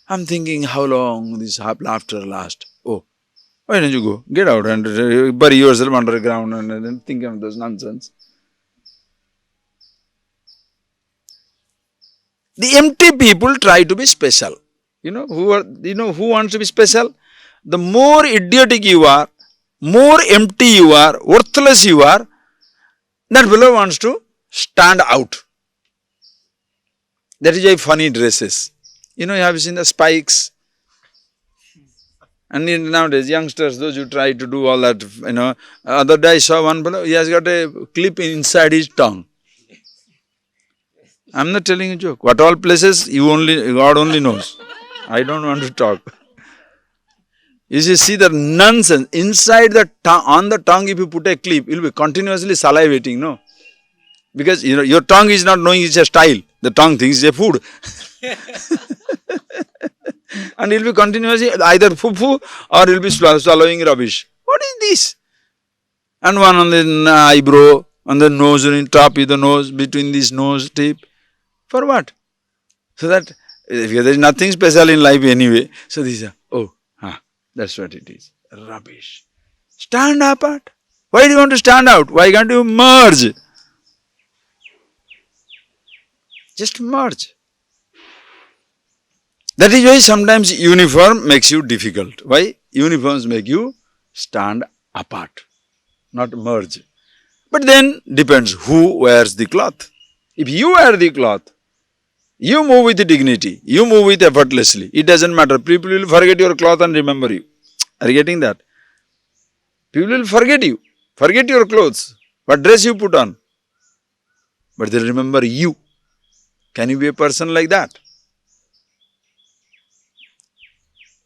I'm thinking how long this laughter lasts. Oh, why don't you go? Get out and bury yourself underground and then think of those nonsense. The empty people try to be special. Who wants to be special? The more idiotic you are, more empty you are, worthless you are, that fellow wants to stand out. That is why funny dresses. You have seen the spikes. And nowadays, youngsters, those who try to do all that, other day I saw one fellow, he has got a clip inside his tongue. I'm not telling a joke. What all places, God only knows. I don't want to talk. You see the nonsense. Inside the tongue, on the tongue, if you put a clip, you'll be continuously salivating, no? Because, your tongue is not knowing it's a style. The tongue thinks it's a food. And you'll be continuously either foo-foo or you'll be swallowing rubbish. What is this? And one on the eyebrow, on the nose, on the top of the nose, between this nose tip. For what? So that, there is nothing special in life anyway. So these are, that's what it is. Rubbish. Stand apart. Why do you want to stand out? Why can't you merge? Just merge. That is why sometimes uniform makes you difficult. Why? Uniforms make you stand apart, not merge. But then depends who wears the cloth. If you wear the cloth, you move with dignity, you move with effortlessly. It doesn't matter. People will forget your cloth and remember you. Are you getting that? People will forget you, forget your clothes, what dress you put on. But they'll remember you. Can you be a person like that?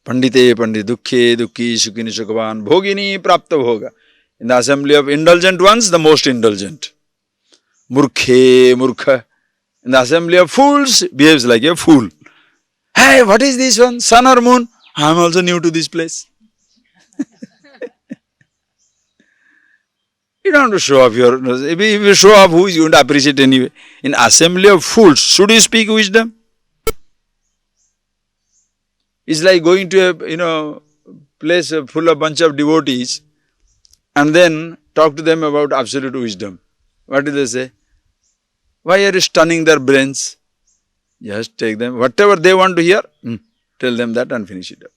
Pandite pandit dukhe dukhi sukhini sukhavan bhogini prapta bhoga. In the assembly of indulgent ones, the most indulgent. Murkhe murkha. In the assembly of fools, behaves like a fool. Hey, what is this one? Sun or moon? I am also new to this place. You don't have to show off your... If you show off, who is going to appreciate anyway? In assembly of fools, should you speak wisdom? It's like going to a place full of bunch of devotees and then talk to them about absolute wisdom. What do they say? Why are you stunning their brains? Just take them, whatever they want to hear, tell them that and finish it up.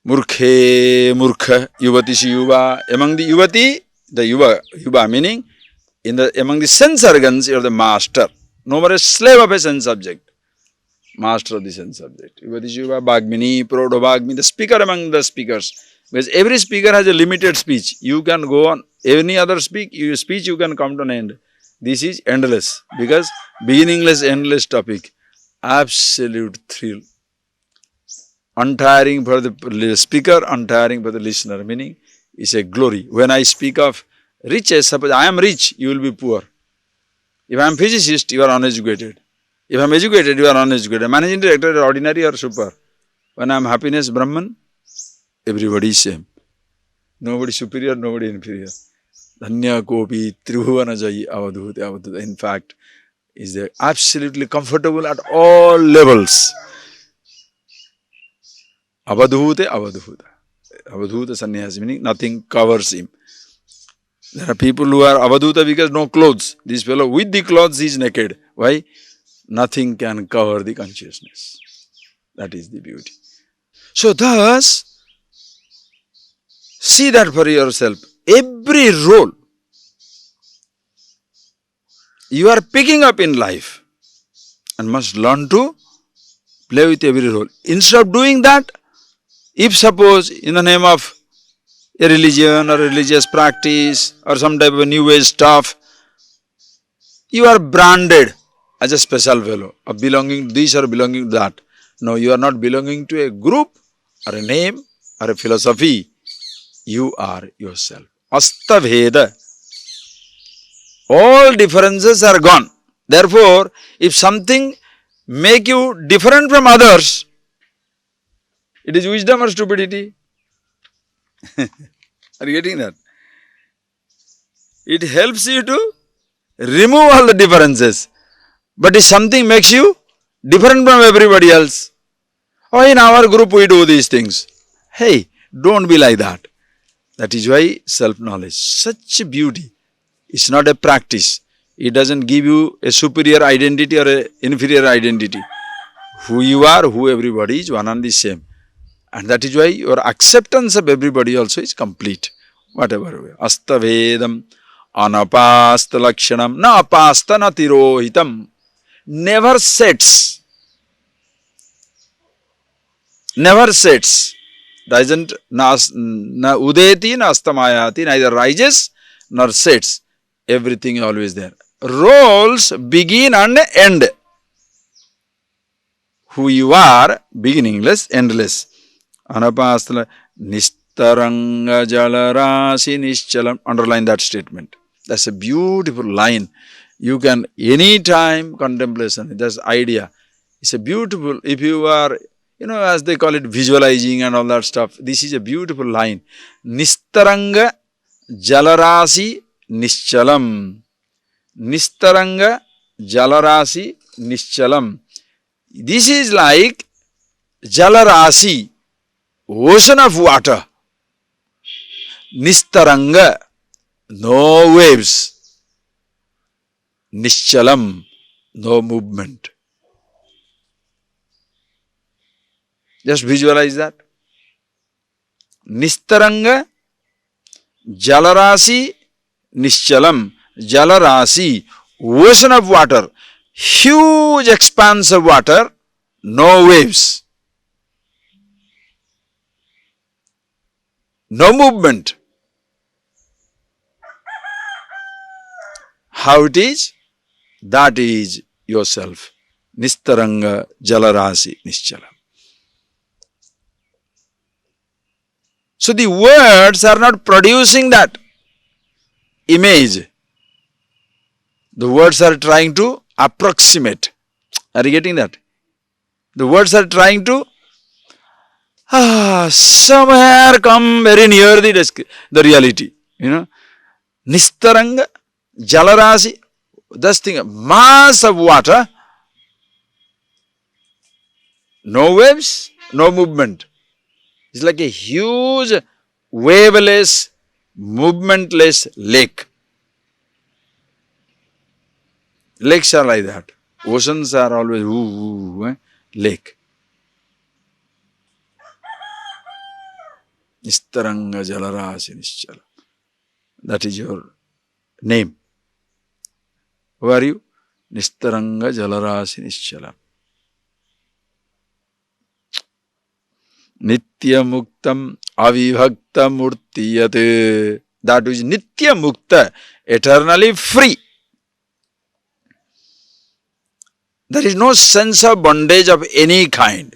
Murkhe, murkha, yuvati si yuva. Among the yuvati, the yuva meaning, among the sense organs, you are the master. No more a slave of a sense subject. Master of the sense subject. Yuvati si yuva, bhagmini, prodho bhagmi, the speaker among the speakers. Because every speaker has a limited speech. You can go on any other speech you can come to an end. This is endless because beginningless, endless topic. Absolute thrill. Untiring for the speaker, untiring for the listener. Meaning, it's a glory. When I speak of riches, suppose I am rich, you will be poor. If I am physicist, you are uneducated. If I am educated, you are uneducated. Managing director, ordinary or super. When I am happiness, Brahman, everybody is same. Nobody superior, nobody inferior. Dhanya kopi tribhuvana jayi avadhuta avadhuta. In fact, is absolutely comfortable at all levels. Avadhuta avadhuta. Avadhuta sannyasi meaning nothing covers him. There are people who are avadhuta because no clothes. This fellow with the clothes is naked. Why? Nothing can cover the consciousness. That is the beauty. So thus, see that for yourself. Every role you are picking up in life and must learn to play with every role. Instead of doing that, if suppose in the name of a religion or religious practice or some type of new age stuff, you are branded as a special fellow of belonging to this or belonging to that. No, you are not belonging to a group or a name or a philosophy. You are yourself. Asta Veda. All differences are gone. Therefore, if something make you different from others, it is wisdom or stupidity? Are you getting that? It helps you to remove all the differences. But if something makes you different from everybody else, oh, in our group we do these things. Hey, don't be like that. That is why self-knowledge, such a beauty. It's not a practice. It doesn't give you a superior identity or an inferior identity. Who you are, who everybody is, one and the same. And that is why your acceptance of everybody also is complete. Whatever way. Asta Vedam, Anapasta Lakshanam, Na Apasta Na Tirohitam. Never sets. Never sets. Doesn't na udeti na astamayati, neither rises nor sets. Everything is always there. Roles begin and end. Who you are, beginningless, endless. Anapastala nistaranga jalarasi nischalam. Underline that statement. That's a beautiful line. You can anytime contemplation. That's idea. It's a beautiful, if you are, as they call it, visualizing and all that stuff. This is a beautiful line. Nistaranga jalarasi nischalam. Nistaranga jalarasi nischalam. This is like jalarasi, ocean of water. Nistaranga, no waves. Nischalam, no movement. Just visualize that. Nistaranga, Jalarasi, Nischalam, Jalarasi, ocean of water, huge expanse of water, no waves, no movement. How it is? That is yourself. Nistaranga, Jalarasi, Nischalam. So the words are not producing that image. The words are trying to approximate. Are you getting that? The words are trying to somewhere come very near the reality. Nistaranga, Jalarasi, just think, mass of water, no waves, no movement. It's like a huge, waveless, movementless lake. Lakes are like that. Oceans are always lake. Nistaranga Jalarasi Nischala. That is your name. Who are you? Nistaranga Jalarasi Nischala. Nitya Muktam Avibhakta Murtiyate. That is Nitya Mukta, eternally free. There is no sense of bondage of any kind.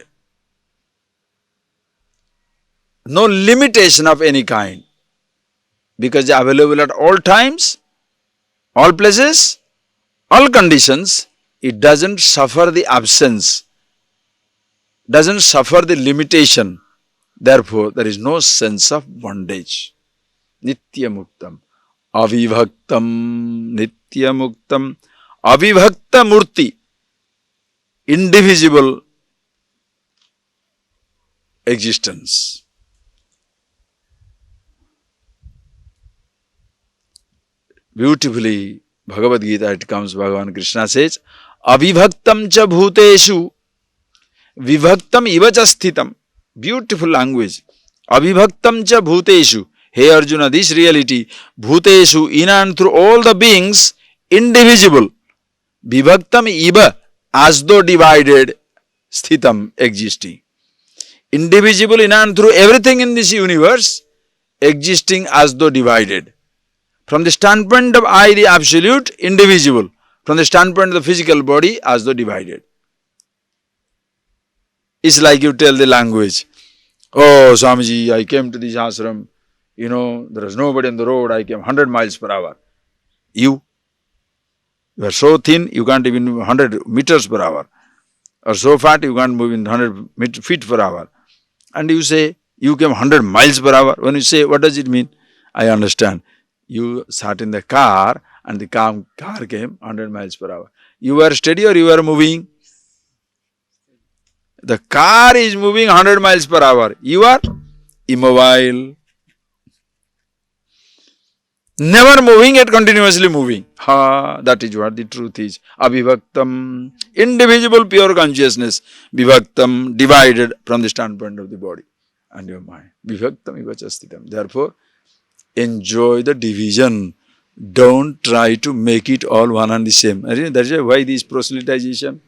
No limitation of any kind. Because they are available at all times, all places, all conditions. It doesn't suffer the absence, doesn't suffer the limitation. Therefore, there is no sense of bondage. Nitya Muktam. Avibhaktam. Nitya Muktam. Avibhakta Murti. Indivisible existence. Beautifully, Bhagavad Gita, it comes, Bhagavan Krishna says, Avibhaktam cha bhuteshu, vibhaktam iva cha sthitam. Beautiful language. Avibhaktam cha bhuteshu. Hey Arjuna, this reality, bhuteshu, in and through all the beings, indivisible. Vibhaktam iva, as though divided, sthitam, existing. Indivisible in and through everything in this universe, existing as though divided. From the standpoint of I, the absolute, indivisible. From the standpoint of the physical body, as though divided. It's like you tell the language. Oh, Swamiji, I came to this ashram. There was nobody on the road. I came 100 miles per hour. You are so thin, you can't even move 100 meters per hour. Or so fat, you can't move in 100 feet per hour. And you say, you came 100 miles per hour. When you say, what does it mean? I understand. You sat in the car and the car came 100 miles per hour. You were steady or you were moving? The car is moving 100 miles per hour. You are immobile. Never moving yet continuously moving. That is what the truth is. Abhivaktam, indivisible pure consciousness. Vivaktam, divided from the standpoint of the body and your mind. Vivaktam iva chastitam. Therefore, enjoy the division. Don't try to make it all one and the same. That is why this proselytization.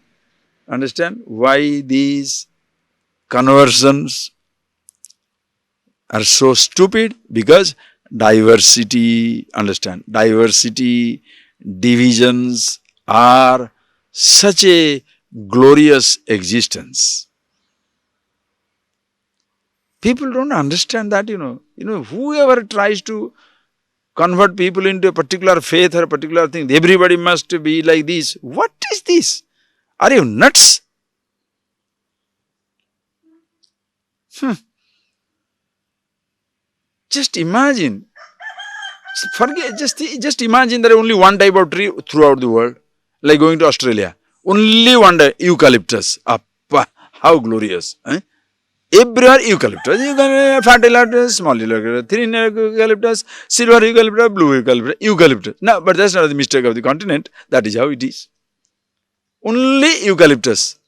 Understand? Why these conversions are so stupid? Because diversity, understand, diversity, divisions are such a glorious existence. People don't understand that, whoever tries to convert people into a particular faith or a particular thing, everybody must be like this. What is this? Are you nuts? Just imagine. Forget, just imagine there is only one type of tree throughout the world. Like going to Australia. Only one type, eucalyptus. Appa, how glorious. Everywhere eucalyptus. You can fat eucalyptus, small eucalyptus, thin eucalyptus, silver eucalyptus, blue eucalyptus, eucalyptus. No, but that's not the mistake of the continent. That is how it is. Only eucalyptus.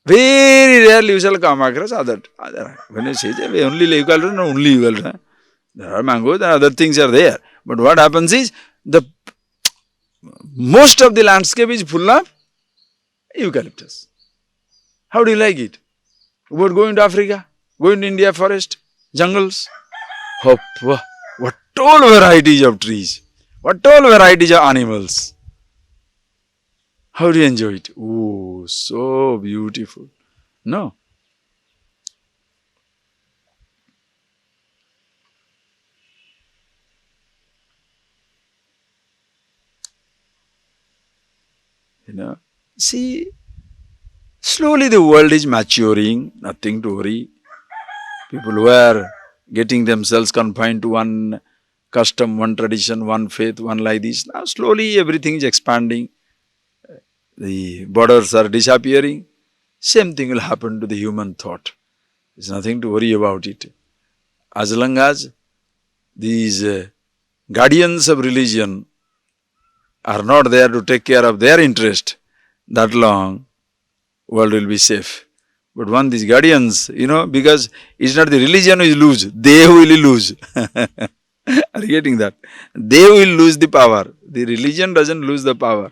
Very rarely you shall come across other. When you say only eucalyptus, no, only eucalyptus. There are mangoes, and other things are there. But what happens is, the most of the landscape is full of eucalyptus. How do you like it? About going to Africa, going to India forest, jungles. Oh, what all varieties of trees, what all varieties of animals. How do you enjoy it? Oh, so beautiful. No. See, slowly the world is maturing, nothing to worry. People were getting themselves confined to one custom, one tradition, one faith, one like this. Now slowly everything is expanding. The borders are disappearing. Same thing will happen to the human thought. There's nothing to worry about it. As long as these guardians of religion are not there to take care of their interest, that long world will be safe. But when these guardians, because it's not the religion who will lose, they will lose. Are you getting that? They will lose the power. The religion doesn't lose the power.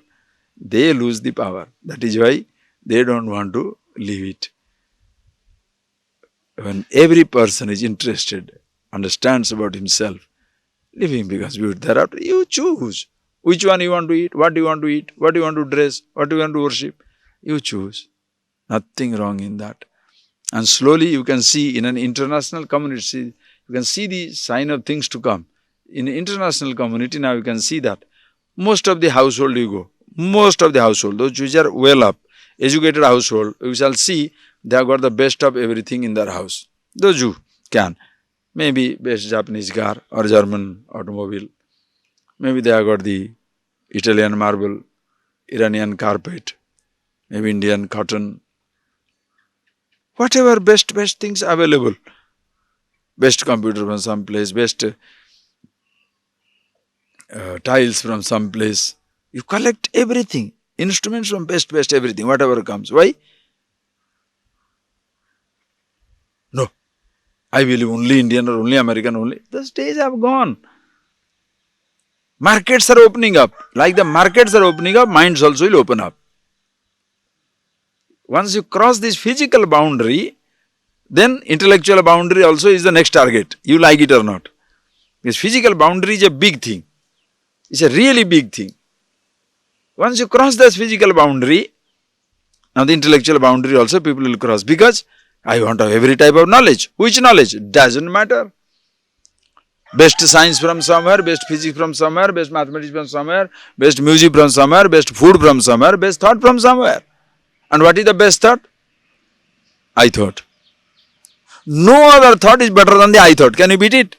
They lose the power. That is why they don't want to leave it. When every person is interested, understands about himself, living becomes beautiful. Thereafter, you choose which one you want to eat, what you want to eat, what you want to dress, what you want to worship. You choose. Nothing wrong in that. And slowly you can see in an international community, you can see the sign of things to come. In the international community now you can see that most of the household you go, most of the household, those which are well up, educated household, you shall see they have got the best of everything in their house. Those who can. Maybe best Japanese car or German automobile. Maybe they have got the Italian marble, Iranian carpet, maybe Indian cotton. Whatever best things available. Best computer from some place, best tiles from some place. You collect everything. Instruments from best everything, whatever comes. Why? No. I believe only Indian or only American only. Those days have gone. Markets are opening up. Like the markets are opening up, minds also will open up. Once you cross this physical boundary, then intellectual boundary also is the next target. You like it or not. This physical boundary is a big thing. It's a really big thing. Once you cross this physical boundary, now the intellectual boundary also people will cross, because I want to have every type of knowledge. Which knowledge? Doesn't matter. Best science from somewhere, best physics from somewhere, best mathematics from somewhere, best music from somewhere, best food from somewhere, best thought from somewhere. And what is the best thought? I thought. No other thought is better than the I thought. Can you beat it?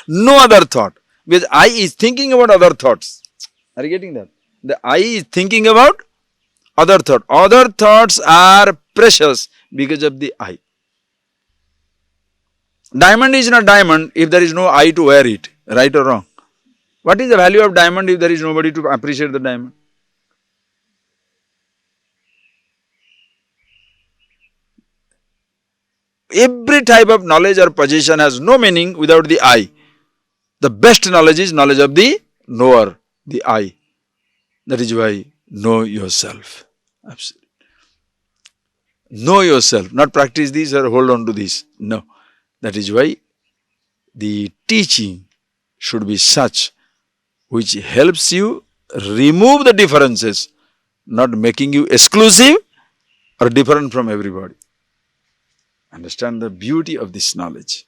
No other thought. Because I is thinking about other thoughts. Are you getting that? The I is thinking about other thought. Other thoughts are precious because of the I. Diamond is not diamond if there is no I to wear it. Right or wrong? What is the value of diamond if there is nobody to appreciate the diamond? Every type of knowledge or possession has no meaning without the I. The best knowledge is knowledge of the knower, the I. That is why know yourself. Absolutely. Know yourself, not practice this or hold on to this. No. That is why the teaching should be such which helps you remove the differences, not making you exclusive or different from everybody. Understand the beauty of this knowledge.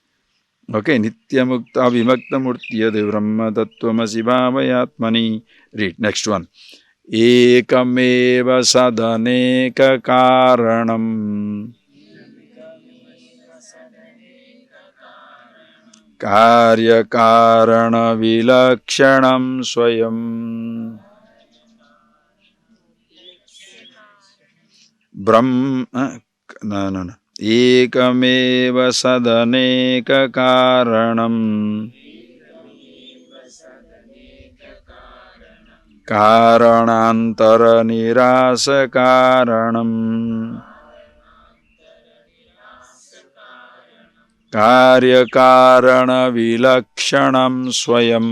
Okay, Nityamukta Vimakta Murtiyade Brahma Tattvamasi Bhavayatmani. Read, next one. Ekameva Sadaneka Karanam Karya Karana Vilakshanam Swayam Brahma No. Ekameva sadaneka karanam karanantara nirasa karanam karya karana vilakshanam swayam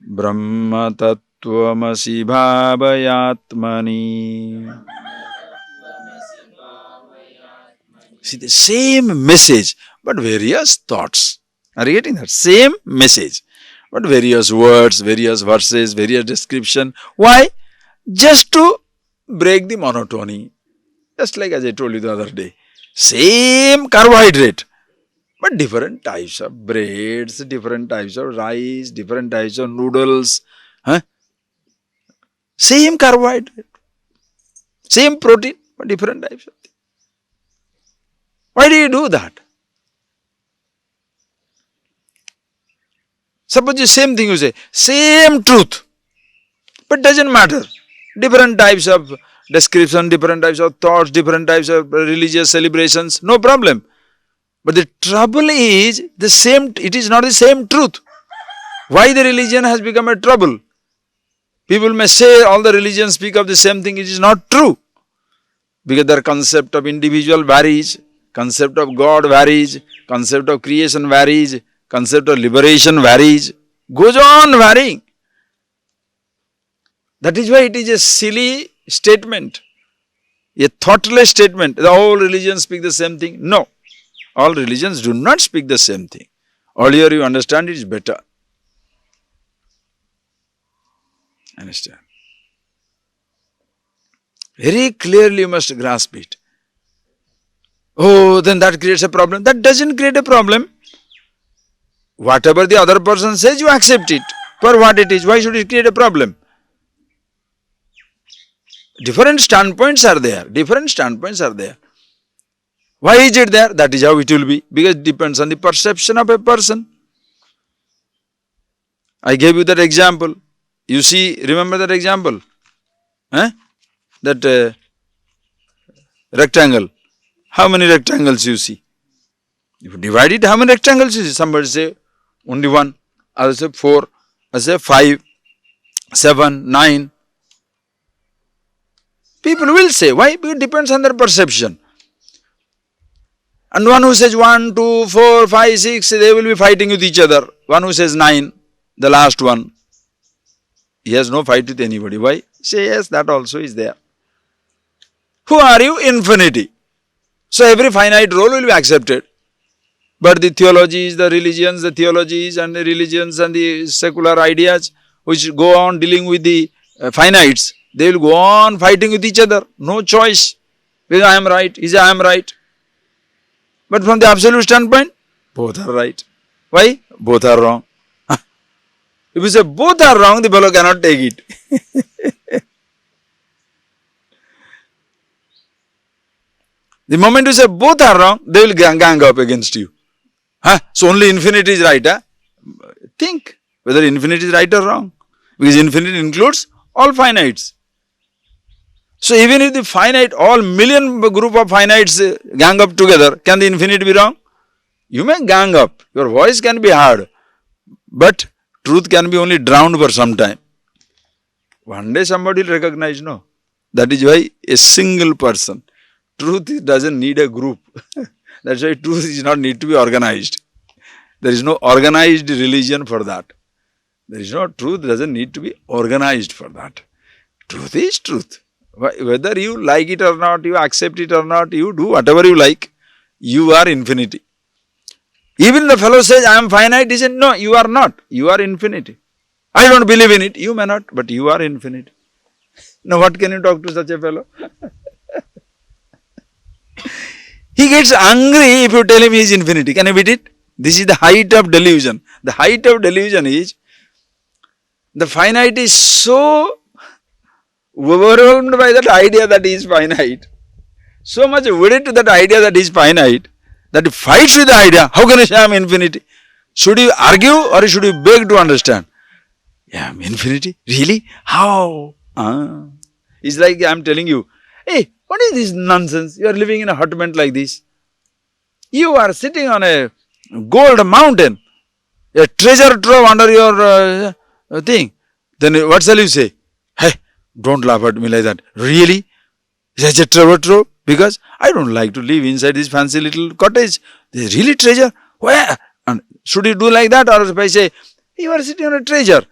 brahma tattvamasi bhavayatmani. See, the same message, but various thoughts. Are you getting that? Same message, but various words, various verses, various description. Why? Just to break the monotony. Just like as I told you the other day. Same carbohydrate, but different types of breads, different types of rice, different types of noodles. Huh? Same carbohydrate, same protein, but different types of things. Why do you do that? Suppose the same thing you say, same truth, but doesn't matter. Different types of description, different types of thoughts, different types of religious celebrations, no problem. But the trouble is the same, it is not the same truth. Why the religion has become a trouble? People may say all the religions speak of the same thing, it is not true. Because their concept of individual varies, concept of God varies, concept of creation varies, concept of liberation varies, goes on varying. That is why it is a silly statement, a thoughtless statement. The whole religions speak the same thing. No, all religions do not speak the same thing. Earlier you understand it is better. Understand? Very clearly you must grasp it. Oh, then that creates a problem. That doesn't create a problem. Whatever the other person says, you accept it for what it is. Why should it create a problem? Different standpoints are there. Different standpoints are there. Why is it there? That is how it will be. Because it depends on the perception of a person. I gave you that example. You see, remember that example? That rectangle. How many rectangles you see? If you divide it, how many rectangles you see? Somebody say only one, others say 4, others say 5, 7, 9. People will say, why? Because it depends on their perception. And one who says 1, 2, 4, 5, 6, they will be fighting with each other. One who says 9, the last one, he has no fight with anybody. Why? Say yes, that also is there. Who are you? Infinity. So every finite role will be accepted. But the theologies, the religions, the theologies and the religions and the secular ideas which go on dealing with the finites, they will go on fighting with each other. No choice. Because I am right, he says I am right. But from the absolute standpoint, both are right. Why? Both are wrong. If you say both are wrong, the fellow cannot take it. The moment you say both are wrong, they will gang up against you. So only infinity is right. Think whether infinity is right or wrong. Because infinity includes all finites. So even if the finite, all million group of finites gang up together, can the infinity be wrong? You may gang up, your voice can be heard, but truth can be only drowned for some time. One day somebody will recognize, no. That is why a single person. Truth doesn't need a group. That's why truth is not need to be organized. There is no organized religion for that. There is no truth doesn't need to be organized for that. Truth is truth. Whether you like it or not, you accept it or not, you do whatever you like, you are infinity. Even the fellow says, I am finite, he said, no, you are not, you are infinity. I don't believe in it, you may not, but you are infinity. Now what can you talk to such a fellow? He gets angry if you tell him he is infinity. Can you beat it? This is the height of delusion. The height of delusion is, the finite is so overwhelmed by that idea that he is finite, so much wedded to that idea that he is finite, that he fights with the idea, how can you say I am infinity? Should you argue or should you beg to understand? Yeah, I am infinity? Really? How? It's like I'm telling you, hey, what is this nonsense? You are living in a hut like this. You are sitting on a gold mountain, a treasure trove under your thing. Then what shall you say? Hey, don't laugh at me like that. Really? Such a treasure trove? Because I don't like to live inside this fancy little cottage. This really treasure? Where? And should you do like that? Or if I say, you are sitting on a treasure.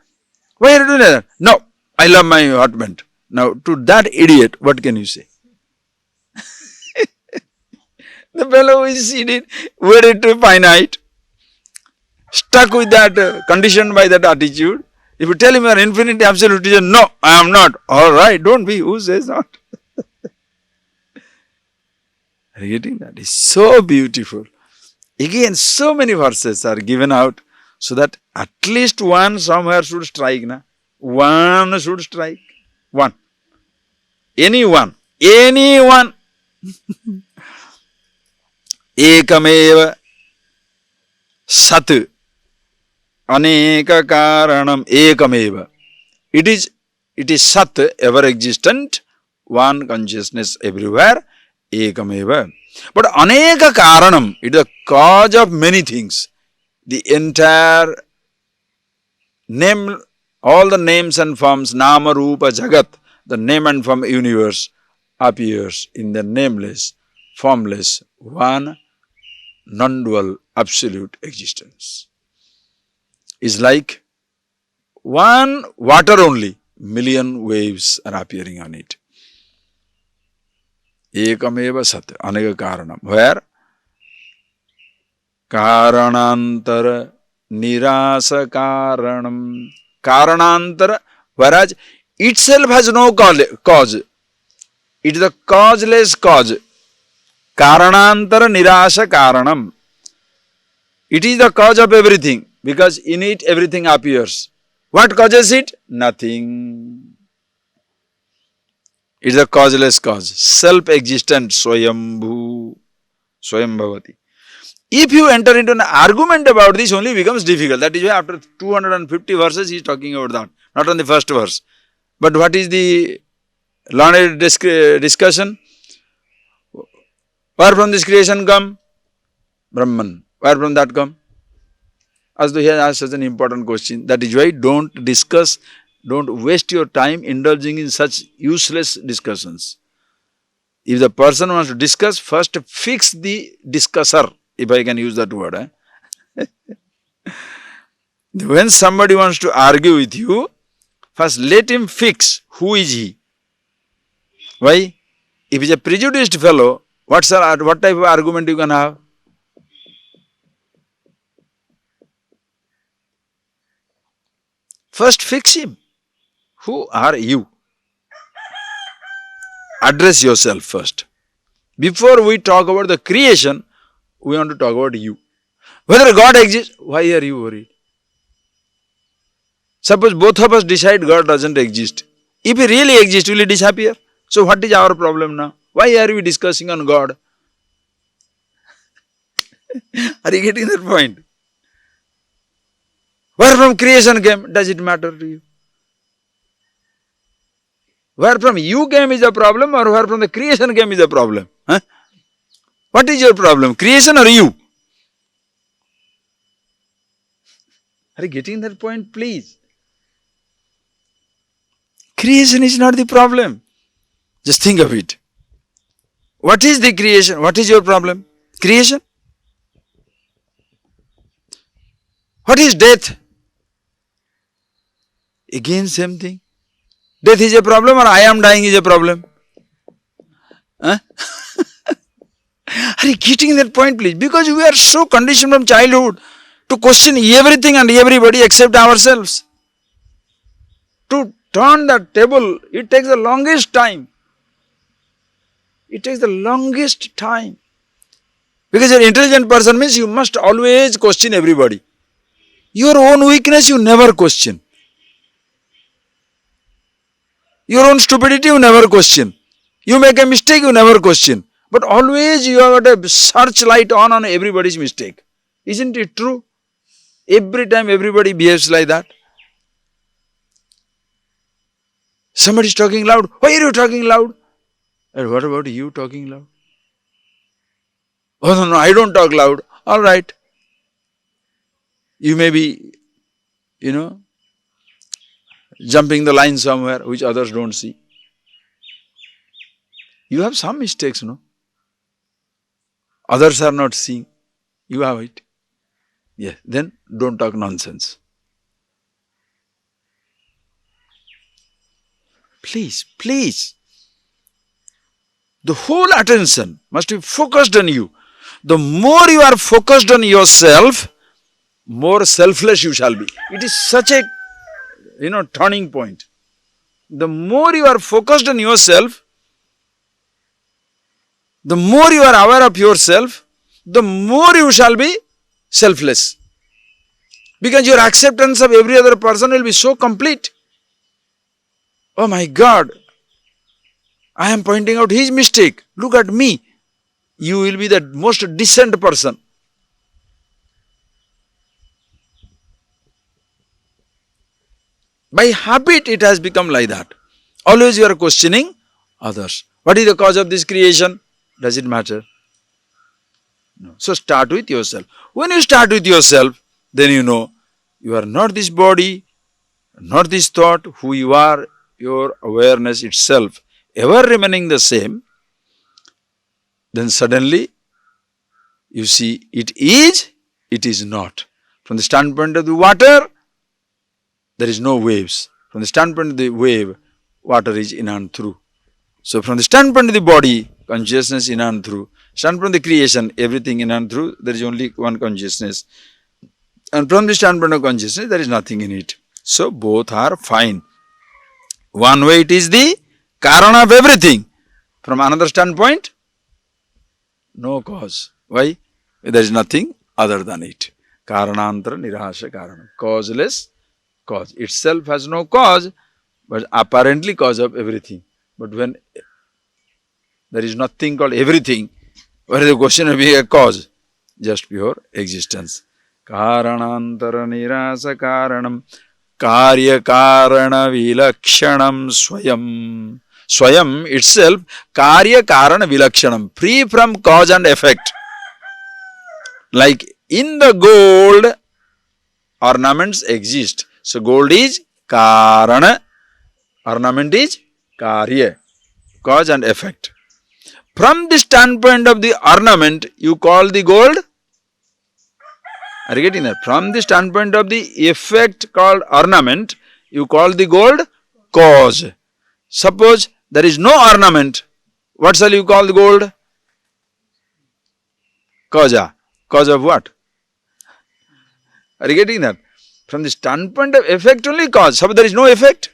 Why are you doing that? No, I love my husband. Now, to that idiot, what can you say? The fellow is sitting very finite, stuck with that, conditioned by that attitude. If you tell him you are infinite absolute, he says, no, I am not. All right, don't be. Who says not? Are you getting that? It's so beautiful. Again, so many verses are given out so that at least one somewhere should strike. Na? One should strike. One. Anyone. Anyone. Ekameva sat aneka karanam ekameva. It is sat, ever existent, one consciousness everywhere, ekameva. But aneka karanam, it is the cause of many things. The entire name, all the names and forms, nama, rupa, jagat, the name and form universe appears in the nameless, formless, one non-dual absolute existence. Is like one water only, million waves are appearing on it. Ekameva sat, aneka karanam. Where? Karanantara nirasa karanam. Karanantara, whereas itself has no cause. It is the causeless cause. Karanantara nirasa karanam. It is the cause of everything, because in it everything appears. What causes it? Nothing. It is a causeless cause. Self-existent, Swayambhu, Swayambhavati. If you enter into an argument about this, only becomes difficult. That is why after 250 verses he is talking about that. Not on the first verse. But what is the learned discussion? Where from this creation come? Brahman. Where from that come? As though he has asked such an important question. That is why don't discuss, don't waste your time indulging in such useless discussions. If the person wants to discuss, first fix the discusser, if I can use that word. When somebody wants to argue with you, first let him fix who is he. Why? If he is a prejudiced fellow, what type of argument you can have? First fix him. Who are you? Address yourself first. Before we talk about the creation, we want to talk about you. Whether God exists, why are you worried? Suppose both of us decide God doesn't exist. If he really exists, will he disappear? So what is our problem now? Why are we discussing on God? Are you getting that point? Where from creation came, does it matter to you? Where from you came is a problem, or where from the creation came is a problem? Huh? What is your problem? Creation or you? Are you getting that point, please? Creation is not the problem. Just think of it. What is the creation? What is your problem? Creation? What is death? Again same thing. Death is a problem, or I am dying is a problem? Huh? Are you getting that point, please? Because we are so conditioned from childhood to question everything and everybody except ourselves. To turn that table, it takes the longest time. It takes the longest time. Because an intelligent person means you must always question everybody. Your own weakness you never question. Your own stupidity you never question. You make a mistake you never question. But always you have got a searchlight on everybody's mistake. Isn't it true? Every time everybody behaves like that. Somebody is talking loud. Why are you talking loud? And what about you talking loud? Oh, no, I don't talk loud. All right. You may be, jumping the line somewhere which others don't see. You have some mistakes, no? Others are not seeing. You have it. Yes, then don't talk nonsense. Please, please. The whole attention must be focused on you. The more you are focused on yourself, more selfless you shall be. It is such a, turning point. The more you are focused on yourself, the more you are aware of yourself, the more you shall be selfless. Because your acceptance of every other person will be so complete. Oh my God, I am pointing out his mistake. Look at me. You will be the most decent person. By habit it has become like that. Always you are questioning others. What is the cause of this creation? Does it matter? No. So start with yourself. When you start with yourself, then you know you are not this body, not this thought, who you are, your awareness itself, ever remaining the same, then suddenly you see it is not. From the standpoint of the water, there is no waves. From the standpoint of the wave, water is in and through. So from the standpoint of the body, consciousness in and through. Standpoint of the creation, everything in and through, there is only one consciousness. And from the standpoint of consciousness, there is nothing in it. So both are fine. One way it is the karana of everything. From another standpoint, no cause. Why? There is nothing other than it. Karanantara nirahasya karana. Causeless cause. Itself has no cause, but apparently cause of everything. But when there is nothing called everything, what is the question of being a cause? Just pure existence. Karanantara nirasa karanam karya karana vilakshanam swayam. Swayam itself, karya karana vilakshanam, free from cause and effect. Like in the gold, ornaments exist. So gold is karana, ornament is karya, cause and effect. From the standpoint of the ornament, you call the gold. Are you getting that? From the standpoint of the effect called ornament, you call the gold cause. Suppose there is no ornament, what shall you call the gold? Causa. Cause of what? Are you getting that? From the standpoint of effect only cause. Suppose there is no effect,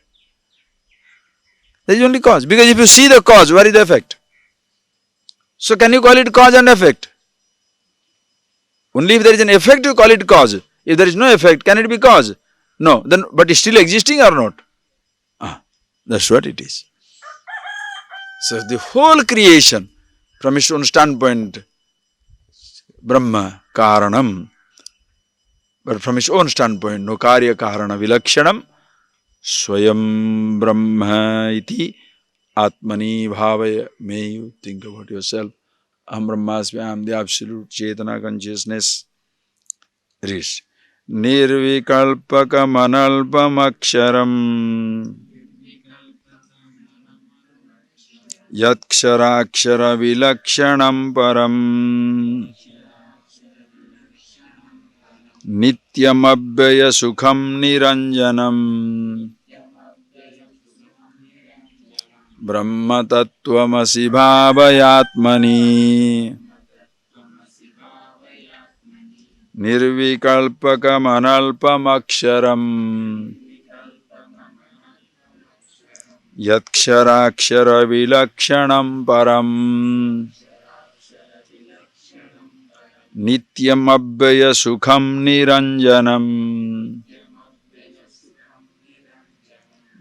there is only cause. Because if you see the cause, where is the effect? So can you call it cause and effect? Only if there is an effect you call it cause. If there is no effect, can it be cause? No. Then, but it's still existing or not? That's what it is. So the whole creation, from its own standpoint, Brahma Karanam, but from its own standpoint, no Karya Karana Vilakshanam, Swayam Brahma iti Atmani Bhavaya. May you think about yourself. Aham Brahmasmi, I am the absolute Chetana consciousness. Read. Nirvikalpakam analpam aksharam Yatksharakshara vilakshanam param Nityamabhyaya sukham niranjanam Brahma tattvamasi bhavayatmani Nirvikalpakam analpam aksharam Yaksharakshara vilakshanam param Nityam abhyaya sukham niranjanam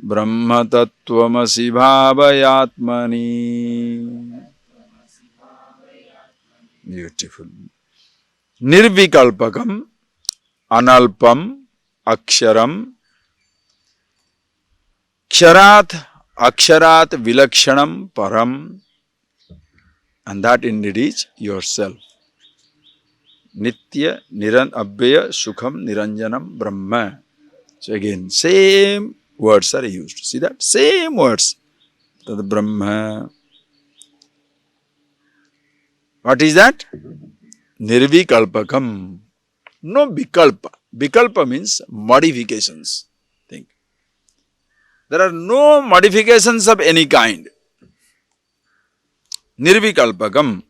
Brahma tattvamasi bhavayatmani. Beautiful. Nirvikalpakam analpam aksharam Ksharat Aksharat Vilakshanam Param, and that indeed is yourself. Nitya Niran Abhyaya Sukham Niranjanam Brahma. So again, same words are used. See that? Same words. Tad Brahma. What is that? Nirvikalpakam. No vikalpa. Vikalpa means modifications. Think. There are no modifications of any kind. Nirvikalpakam.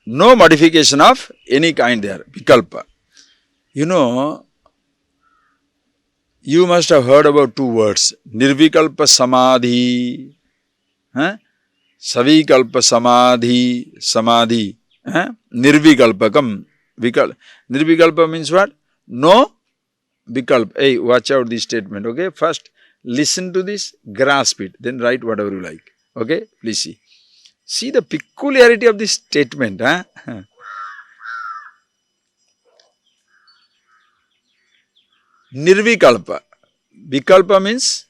No modification of any kind there. Vikalpa. You know, you must have heard about two words. Nirvikalpa Samadhi. Savikalpa Samadhi. Samadhi. Nirvikalpakam. Nirvikalpa means what? No vikalpa. Hey, watch out this statement. Okay, first listen to this, grasp it, then write whatever you like. Okay, please see. See the peculiarity of this statement. Nirvikalpa. Vikalpa means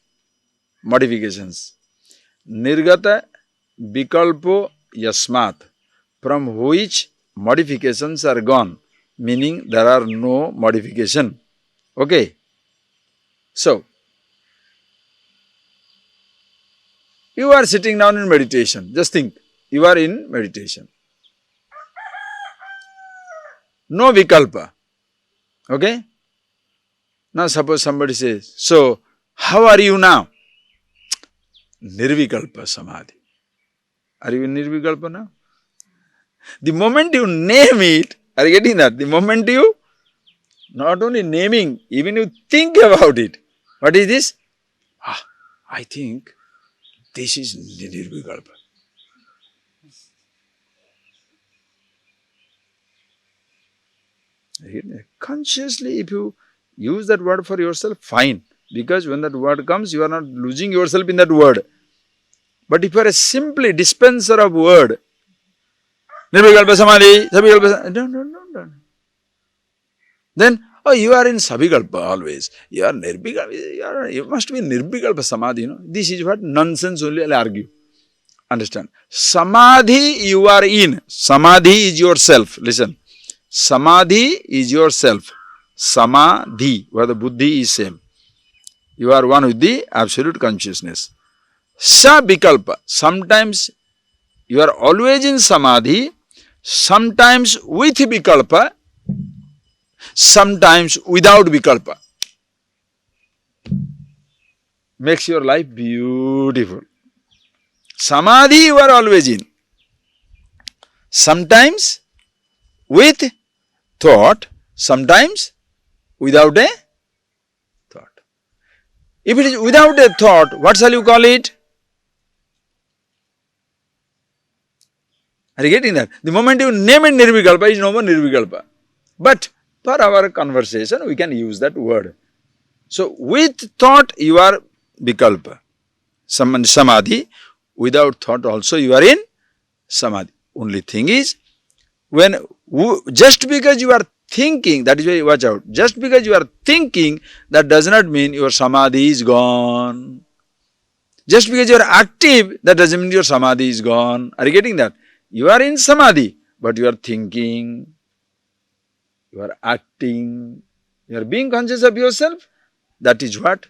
modifications. Nirgata vikalpo yasmat, from which modifications are gone, meaning there are no modification. Okay. So, you are sitting down in meditation. Just think, you are in meditation. No vikalpa. Okay. Now suppose somebody says, so how are you now? Nirvikalpa Samadhi. Are you in Nirvikalpa now? The moment you name it, are you getting that? The moment you not only naming, even you think about it. What is this? I think this is Nirvikalpa. Consciously, if you use that word for yourself, fine. Because when that word comes, you are not losing yourself in that word. But if you are a simply dispenser of word, Nirvikalpa Samadhi, Savikalpa Samadhi, no. Then, you are in Savikalpa always. You are Nirvikalpa, you must be Nirvikalpa Samadhi. This is what nonsense only I'll argue. Understand? Samadhi you are in. Samadhi is yourself. Listen. Samadhi is yourself. Samadhi, where the buddhi is same. You are one with the absolute consciousness. Sa vikalpa. Sometimes you are always in samadhi, sometimes with vikalpa, sometimes without vikalpa. Makes your life beautiful. Samadhi you are always in. Sometimes with thought, sometimes without a thought. If it is without a thought, what shall you call it? Are you getting that? The moment you name it Nirvikalpa, it is no more Nirvikalpa. But for our conversation, we can use that word. So, with thought, you are Vikalpa, Samadhi. Without thought also, you are in Samadhi. Only thing is, just because you are thinking, that is why watch out. Just because you are thinking, that does not mean your Samadhi is gone. Just because you are active, that doesn't mean your Samadhi is gone. Are you getting that? You are in Samadhi, but you are thinking, you are acting, you are being conscious of yourself. That is what?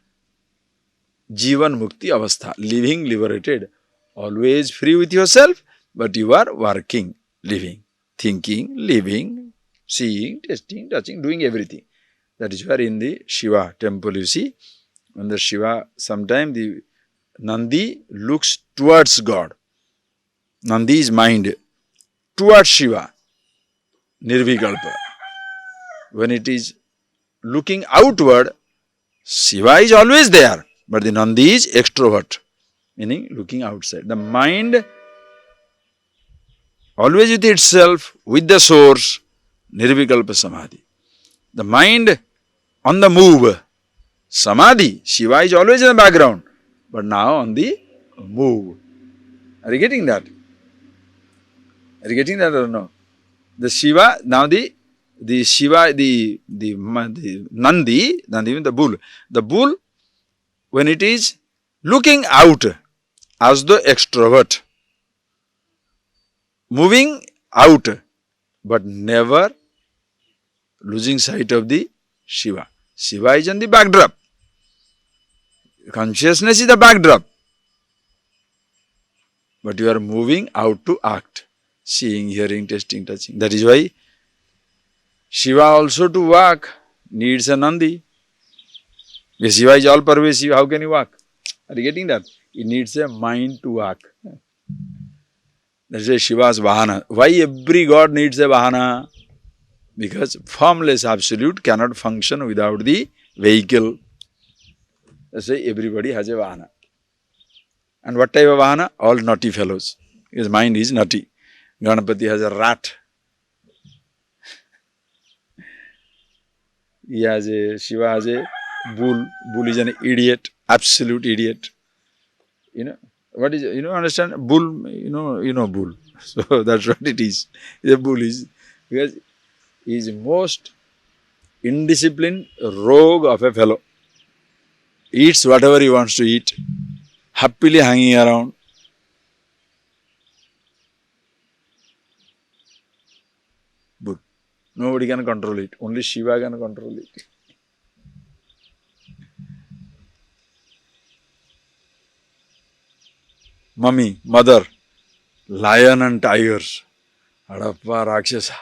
Jivan Mukti Avastha, living liberated, always free with yourself, but you are working, living, thinking, living, seeing, tasting, touching, doing everything. That is where in the Shiva temple you see, when the Shiva, sometimes the Nandi looks towards God. Nandi is mind, towards Shiva, Nirvikalpa. When it is looking outward, Shiva is always there, but the Nandi is extrovert, meaning looking outside. The mind always with itself, with the source, Nirvikalpa Samadhi. The mind on the move, Samadhi, Shiva is always in the background, but now on the move. Are you getting that? Are you getting that or no? The Shiva, now the Shiva, the Nandi, the bull. The bull, when it is looking out as the extrovert, moving out, but never losing sight of the Shiva. Shiva is on the backdrop. Consciousness is the backdrop. But you are moving out to act. Seeing, hearing, tasting, touching. That is why Shiva also to walk needs a Nandi. If Shiva is all pervasive, how can he walk? Are you getting that? He needs a mind to walk. That is why Shiva's Vahana. Why every god needs a Vahana? Because formless absolute cannot function without the vehicle. That's why everybody has a Vahana. And what type of Vahana? All naughty fellows. His mind is naughty. Ganapati has a rat. Shiva has a bull. Bull is an idiot, absolute idiot. What is, understand? Bull, bull. So that's what it is. The bull is, because he is most indisciplined rogue of a fellow. Eats whatever he wants to eat, happily hanging around. Bull. Nobody can control it. Only Shiva can control it. Mummy, mother, lion and tigers. Adappa, Rakshasa.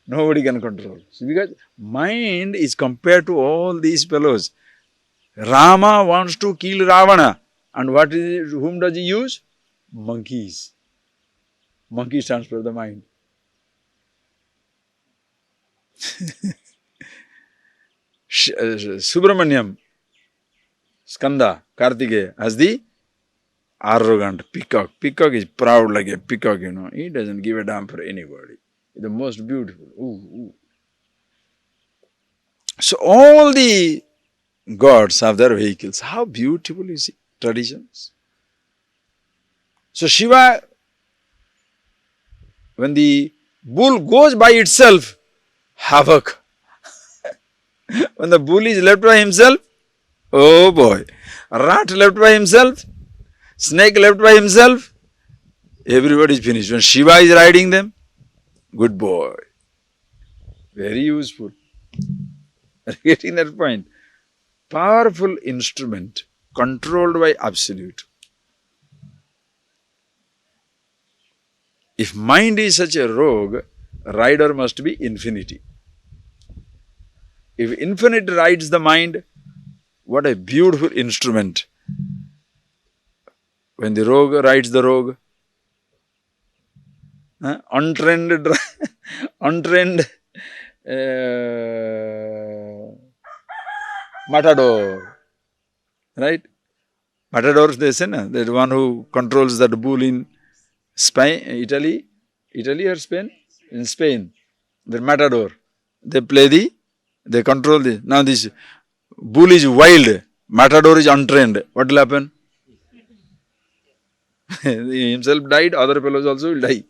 Nobody can control. Because mind is compared to all these fellows. Rama wants to kill Ravana. And whom does he use? Monkeys. Monkey stands for the mind. Subramanyam, Skanda, Kartikeya as the arrogant peacock. Peacock is proud like a peacock, He doesn't give a damn for anybody. The most beautiful. Ooh. So all the gods have their vehicles. How beautiful is it? Traditions. So Shiva, when the bull goes by itself, havoc. When the bull is left by himself, oh boy. Rat left by himself, snake left by himself, everybody is finished. When Shiva is riding them, good boy. Very useful. Are you getting that point? Powerful instrument, controlled by absolute. If mind is such a rogue, rider must be infinity. If infinite rides the mind, what a beautiful instrument. When the rogue rides the rogue, untrained matador, right? Matador, they say, the one who controls that bull in Spain, Italy or Spain? In Spain, the matador. They control now this bull is wild, matador is untrained. What will happen? He himself died, other fellows also will die.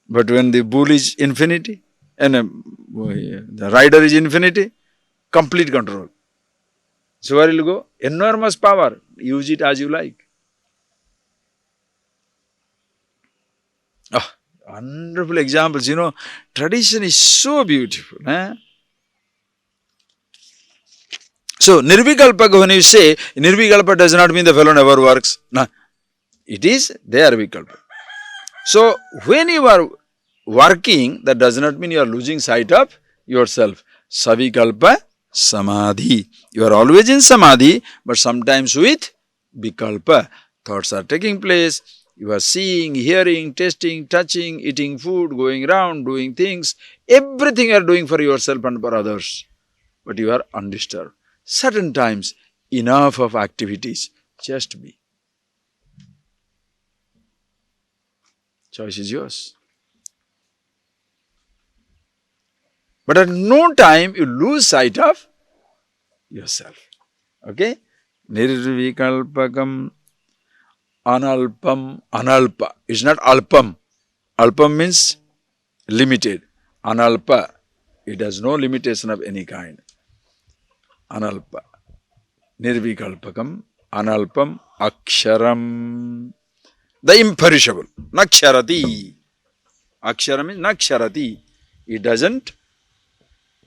But when the bull is infinity, and the rider is infinity, complete control. So where will you go? Enormous power. Use it as you like. Wonderful examples. Tradition is so beautiful. So, Nirvikalpa, when you say, Nirvikalpa does not mean the fellow never works. No, it is their Vikalpa. So, when you are working, that does not mean you are losing sight of yourself. Savikalpa Samadhi. You are always in Samadhi, but sometimes with Vikalpa. Thoughts are taking place. You are seeing, hearing, tasting, touching, eating food, going around, doing things. Everything you are doing for yourself and for others. But you are undisturbed. Certain times, enough of activities. Just be. Choice is yours. But at no time you lose sight of yourself. Okay? Nirvikalpakam analpam analpa. It's not alpam. Alpam means limited. Analpa. It has no limitation of any kind. Analpa. Nirvikalpakam, Analpam, Aksharam. The imperishable. Naksharati. Akshara means Naksharati. It doesn't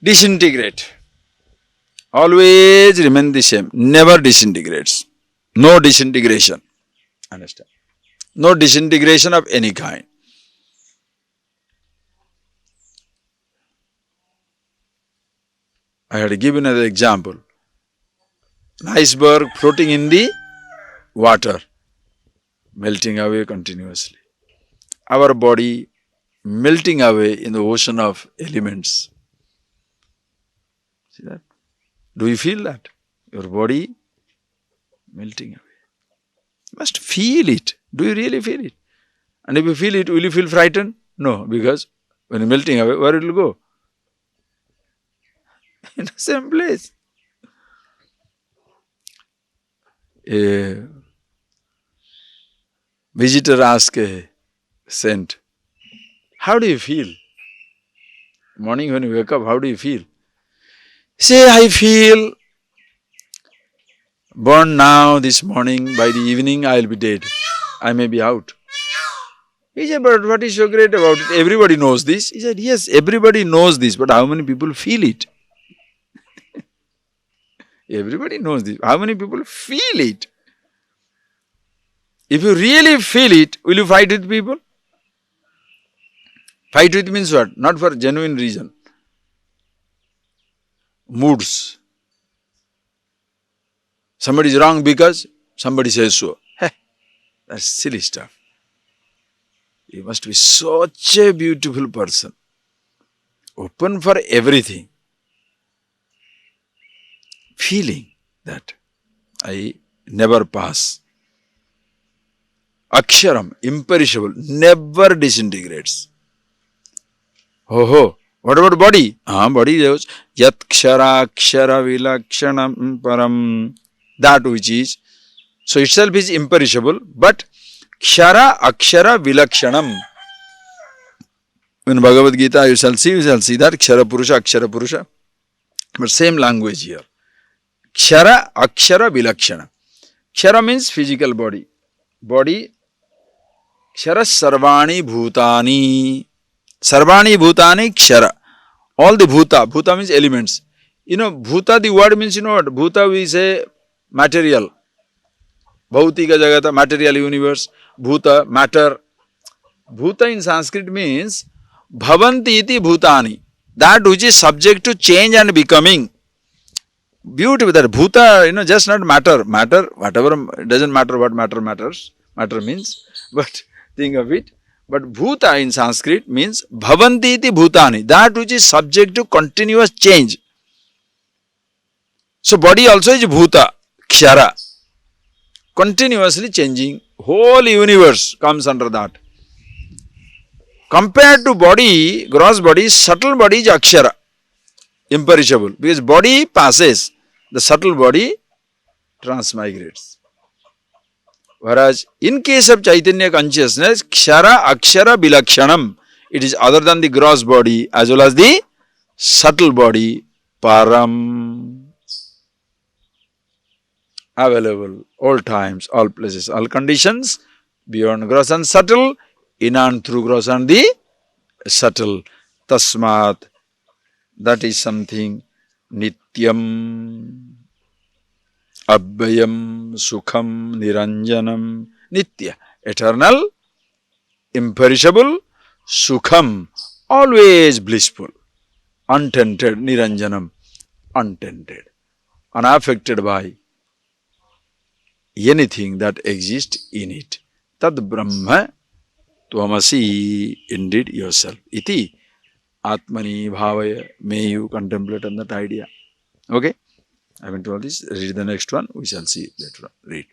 disintegrate. Always remain the same. Never disintegrates. No disintegration. Understand? No disintegration of any kind. I had to give another example. An iceberg floating in the water, melting away continuously. Our body melting away in the ocean of elements. See that? Do you feel that? Your body melting away. You must feel it. Do you really feel it? And if you feel it, will you feel frightened? No, because when you're melting away, where it will go? In the same place. A visitor asked a saint, how do you feel? Morning when you wake up, how do you feel? Say, I feel born now this morning, by the evening I will be dead. I may be out. He said, but what is so great about it? Everybody knows this. He said, yes, everybody knows this, but how many people feel it? Everybody knows this. How many people feel it? If you really feel it, will you fight with people? Fight with means what? Not for genuine reason. Moods. Somebody is wrong because somebody says so. Hey, that's silly stuff. You must be such a beautiful person. Open for everything. Feeling that I never pass. Aksharam, imperishable, never disintegrates. Oh, what about body? Body goes, Yat kshara kshara vilakshanam param. That which is, so itself is imperishable, but kshara akshara vilakshanam. In Bhagavad Gita you shall see that kshara purusha. But same language here. Kshara akshara vilakshana. Kshara means physical body. Body. Kshara sarvani bhutani. Sarvani bhutani kshara. All the bhuta. Bhuta means elements. Bhuta, the word means, what? Bhuta we say material. Bhautika jagata, material universe. Bhuta, matter. Bhuta in Sanskrit means bhavanti iti bhutani. That which is subject to change and becoming. Beautiful that bhuta, just not matter. Matter, whatever, it doesn't matter what matters. Matter means, but think of it. But bhuta in Sanskrit means bhavanti iti bhutani. That which is subject to continuous change. So body also is bhuta, kshara. Continuously changing. Whole universe comes under that. Compared to body, gross body, subtle body is akshara. Imperishable. Because body passes, the subtle body transmigrates. Whereas in case of Chaitanya consciousness, kshara, akshara, bilakshanam, it is other than the gross body as well as the subtle body, param. Available, all times, all places, all conditions, beyond gross and subtle, in and through gross and the subtle. Tasmat, that is something nityam, abhyam, sukham, niranjanam, nitya, eternal, imperishable, sukham, always blissful, untainted, niranjanam, untainted, unaffected by anything that exists in it. Tad Brahma Tvamasi, indeed yourself. Iti Atmani Bhavaya. May you contemplate on that idea. Okay? I went to all this. Read the next one. We shall see later on. Read.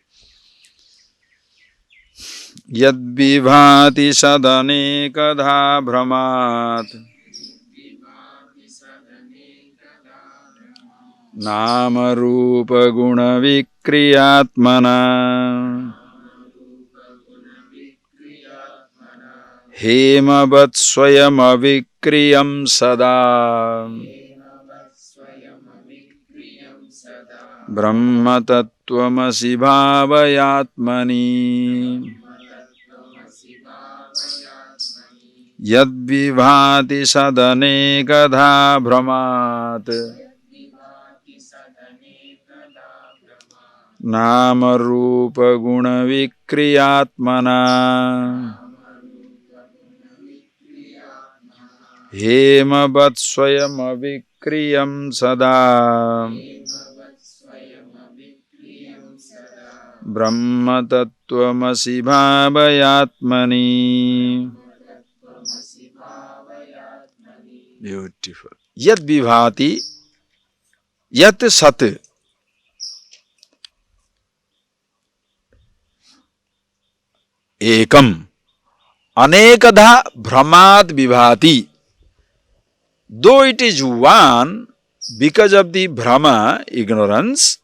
Yad vibhati sadane kadha brahmat Nama rupa guna vikriyatmana Hemavat swayam avikriyam sada Brahma tattvamasi bhavayatmani yad vibhati sadanekadha brahmat nama rupa guna vikriyatmana hemavat swayam avikriyam sada Brahma tattvamasi bhavayatmani. Beautiful. Yat vibhati, yat sat, ekam, anekadha brahmat vibhati. Though it is one, because of the Brahma, ignorance,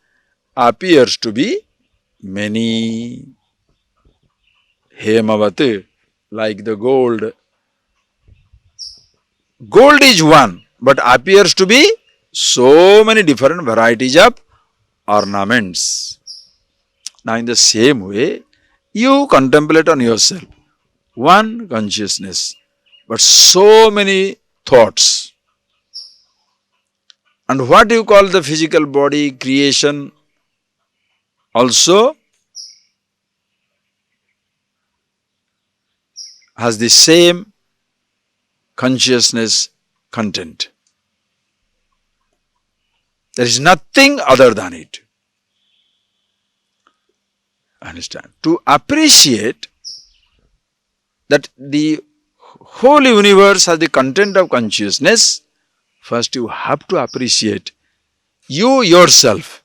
appears to be many. Hemavat, like the gold. Gold is one, but appears to be so many different varieties of ornaments. Now, in the same way, you contemplate on yourself. One consciousness, but so many thoughts. And what you call the physical body, creation, also has the same consciousness content. There is nothing other than it. Understand? To appreciate that the whole universe has the content of consciousness, first you have to appreciate you yourself.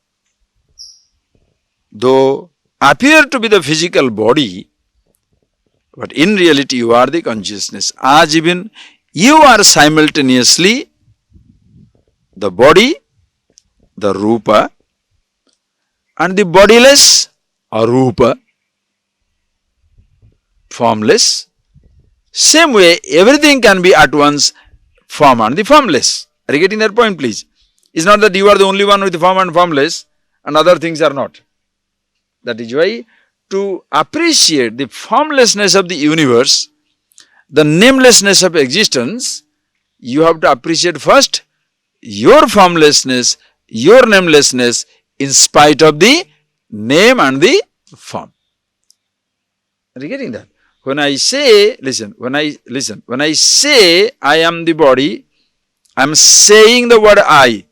Though appear to be the physical body, but in reality you are the consciousness. As even you are simultaneously the body, the rupa, and the bodiless arupa, formless. Same way, everything can be at once form and the formless. Are you getting that point, please? It's not that you are the only one with form and formless and other things are not. That is why to appreciate the formlessness of the universe, the namelessness of existence, you have to appreciate first your formlessness, your namelessness in spite of the name and the form. Are you getting that? When I say, when I say I am the body, I am saying the word I,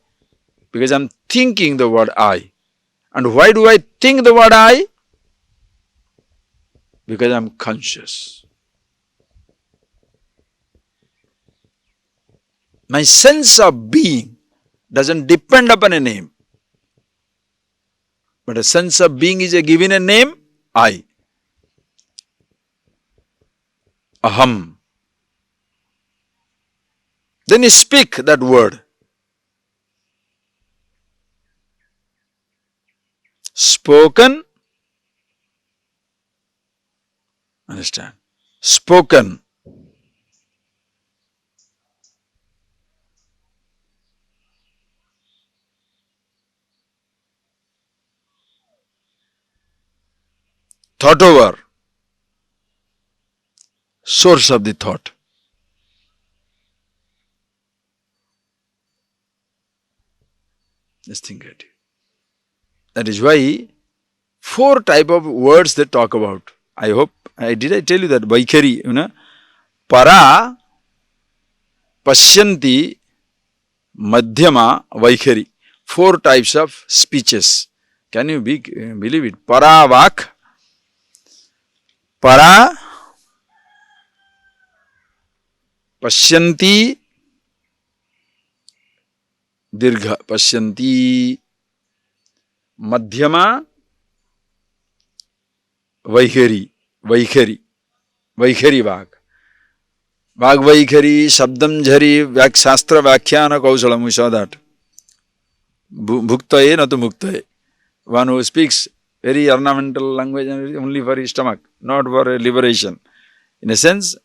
because I am thinking the word I. And why do I think the word I? Because I am conscious. My sense of being doesn't depend upon a name. But a sense of being is given a name, I. Aham. Then you speak that word. Spoken. Understand? Spoken. Thought over. Source of the thought. Just think at it. That is why 4 type of words they talk about. I hope, I tell you that, Vaikhari, Para, Pashyanti, Madhyama, Vaikhari. 4 types of speeches. Can you believe it? Para Vak, Para, Pashyanti, Dirgha, Pashyanti, Madhyama, Vaikhari, Vaikhari Vak. Vak Vaikhari, Shabdam Jhari, Shastra Vakhyana Kausalam, we saw that. Bhuktaye, not muktaye. One who speaks very ornamental language only for his stomach, not for liberation. In a sense,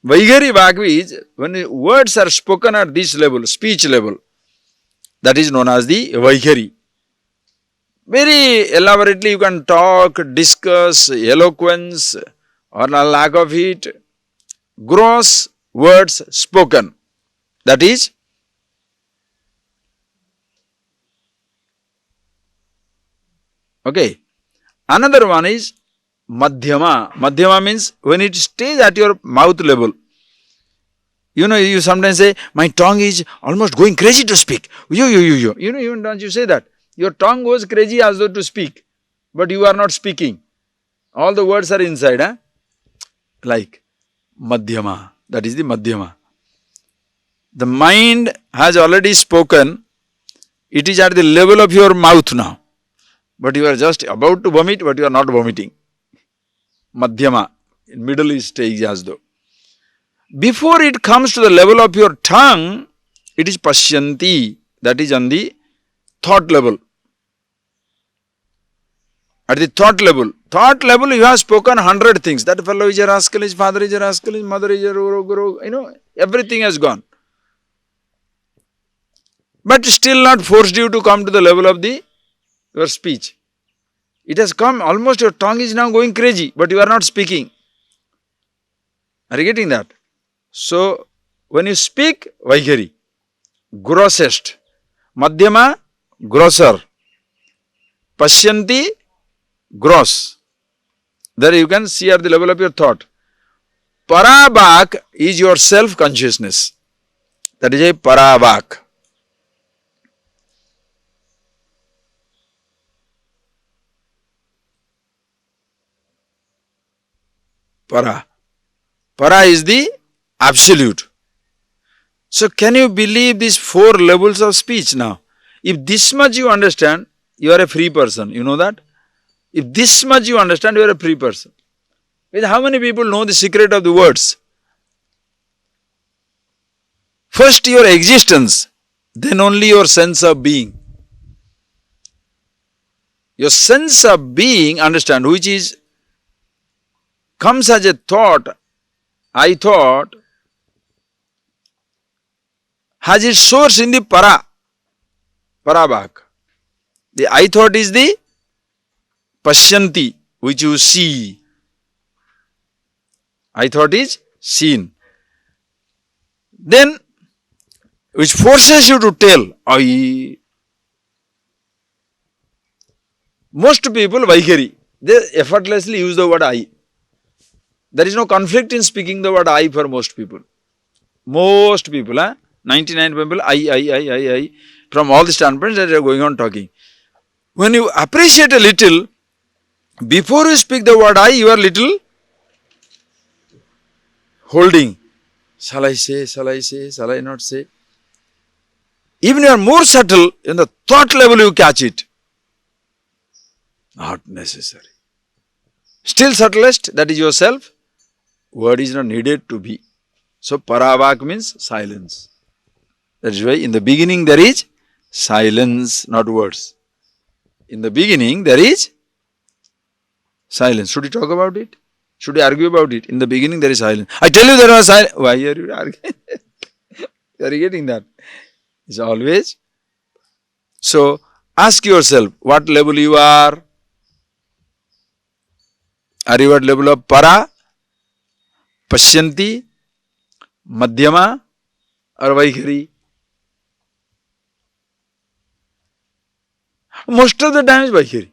Vaikhari Vak is when words are spoken at this level, speech level, that is known as the Vaikhari. Very elaborately you can talk, discuss, eloquence or a lack of it, gross words spoken. That is, okay. Another one is madhyama. Madhyama means when it stays at your mouth level. You know, you sometimes say, my tongue is almost going crazy to speak. You. You know, even don't you say that? Your tongue goes crazy as though to speak, but you are not speaking. All the words are inside, huh? Like madhyama. That is the madhyama. The mind has already spoken. It is at the level of your mouth now. But you are just about to vomit, but you are not vomiting. Madhyama. In middle stage as though. Before it comes to the level of your tongue, it is pashyanti. That is on the thought level. At the thought level you have spoken 100 things. That fellow is a rascal, his father is a rascal, his mother is a guru, you know, everything has gone. But still not forced you to come to the level of your speech. It has come, almost your tongue is now going crazy, but you are not speaking. Are you getting that? So, when you speak, Vaikhari, grossest, Madhyama, grosser, Pashyanti, gross. There you can see at the level of your thought. Parabak is your self-consciousness. That is a parabak. Para. Para is the absolute. So can you believe these 4 levels of speech now? If this much you understand, you are a free person. You know that? If this much you understand, you are a free person. With how many people know the secret of the words? First your existence, then only your sense of being. Your sense of being, understand, which is comes as a thought, I thought, has its source in the parabak. The I thought is the pashyanti, which you see. I thought is seen. Then, which forces you to tell, I. Most people, Vaikhari, they effortlessly use the word I. There is no conflict in speaking the word I for most people. Most people, 99 people, I. From all the standpoints that they are going on talking. When you appreciate a little, before you speak the word I, you are little holding. Shall I say, shall I not say? Even you are more subtle, in the thought level you catch it. Not necessary. Still subtlest, that is yourself, word is not needed to be. So paravak means silence. That is why in the beginning there is silence, not words. In the beginning there is silence. Should we talk about it? Should we argue about it? In the beginning there is silence. I tell you there was silence. Why are you arguing? Are you getting that? It's always. So ask yourself what level you are. Are you at level of para, pashyanti, madhyama or vaikhari? Most of the time is vaikhari.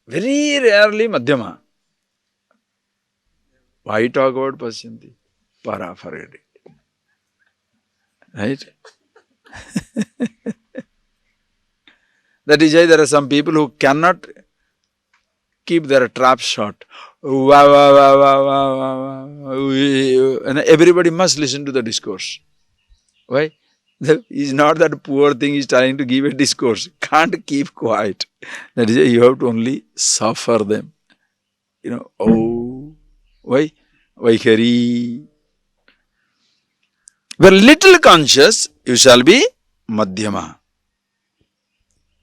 Very rarely madhyama. Why talk about pashyanti? Para, forget it. Right? That is why there are some people who cannot keep their traps shut. And everybody must listen to the discourse. Why? It's not that poor thing is trying to give a discourse. Can't keep quiet. That is why you have to only suffer them. You know, oh, why? Vaikhari. When little conscious, you shall be madhyama.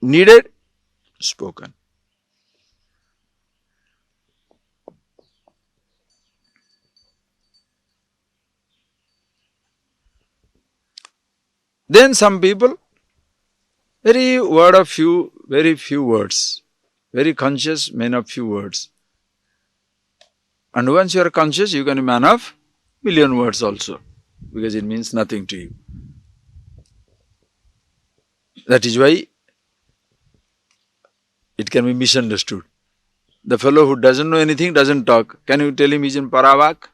Needed, spoken. Then some people, very few words, very conscious, man of few words. And once you are conscious, you can be man of million words also, because it means nothing to you. That is why it can be misunderstood. The fellow who doesn't know anything doesn't talk. Can you tell him he's in Paravak?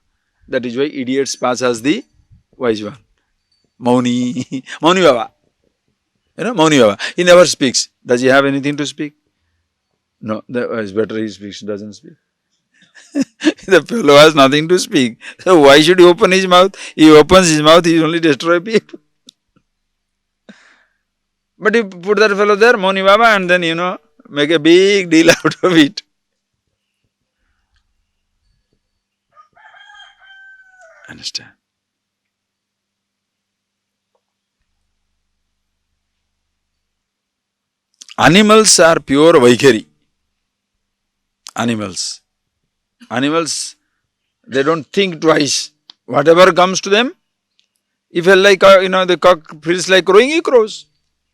That is why idiots pass as the wise one. Mauni, Mauni Baba. You know, Mauni Baba. He never speaks. Does he have anything to speak? No, it's better he speaks, doesn't speak. The fellow has nothing to speak. So why should he open his mouth? He opens his mouth, he only destroys people. But you put that fellow there, Mauni Baba, and then, make a big deal out of it. Understand? Animals are pure Vaikhari. Animals, they don't think twice. Whatever comes to them, if the cock feels like crowing, he crows.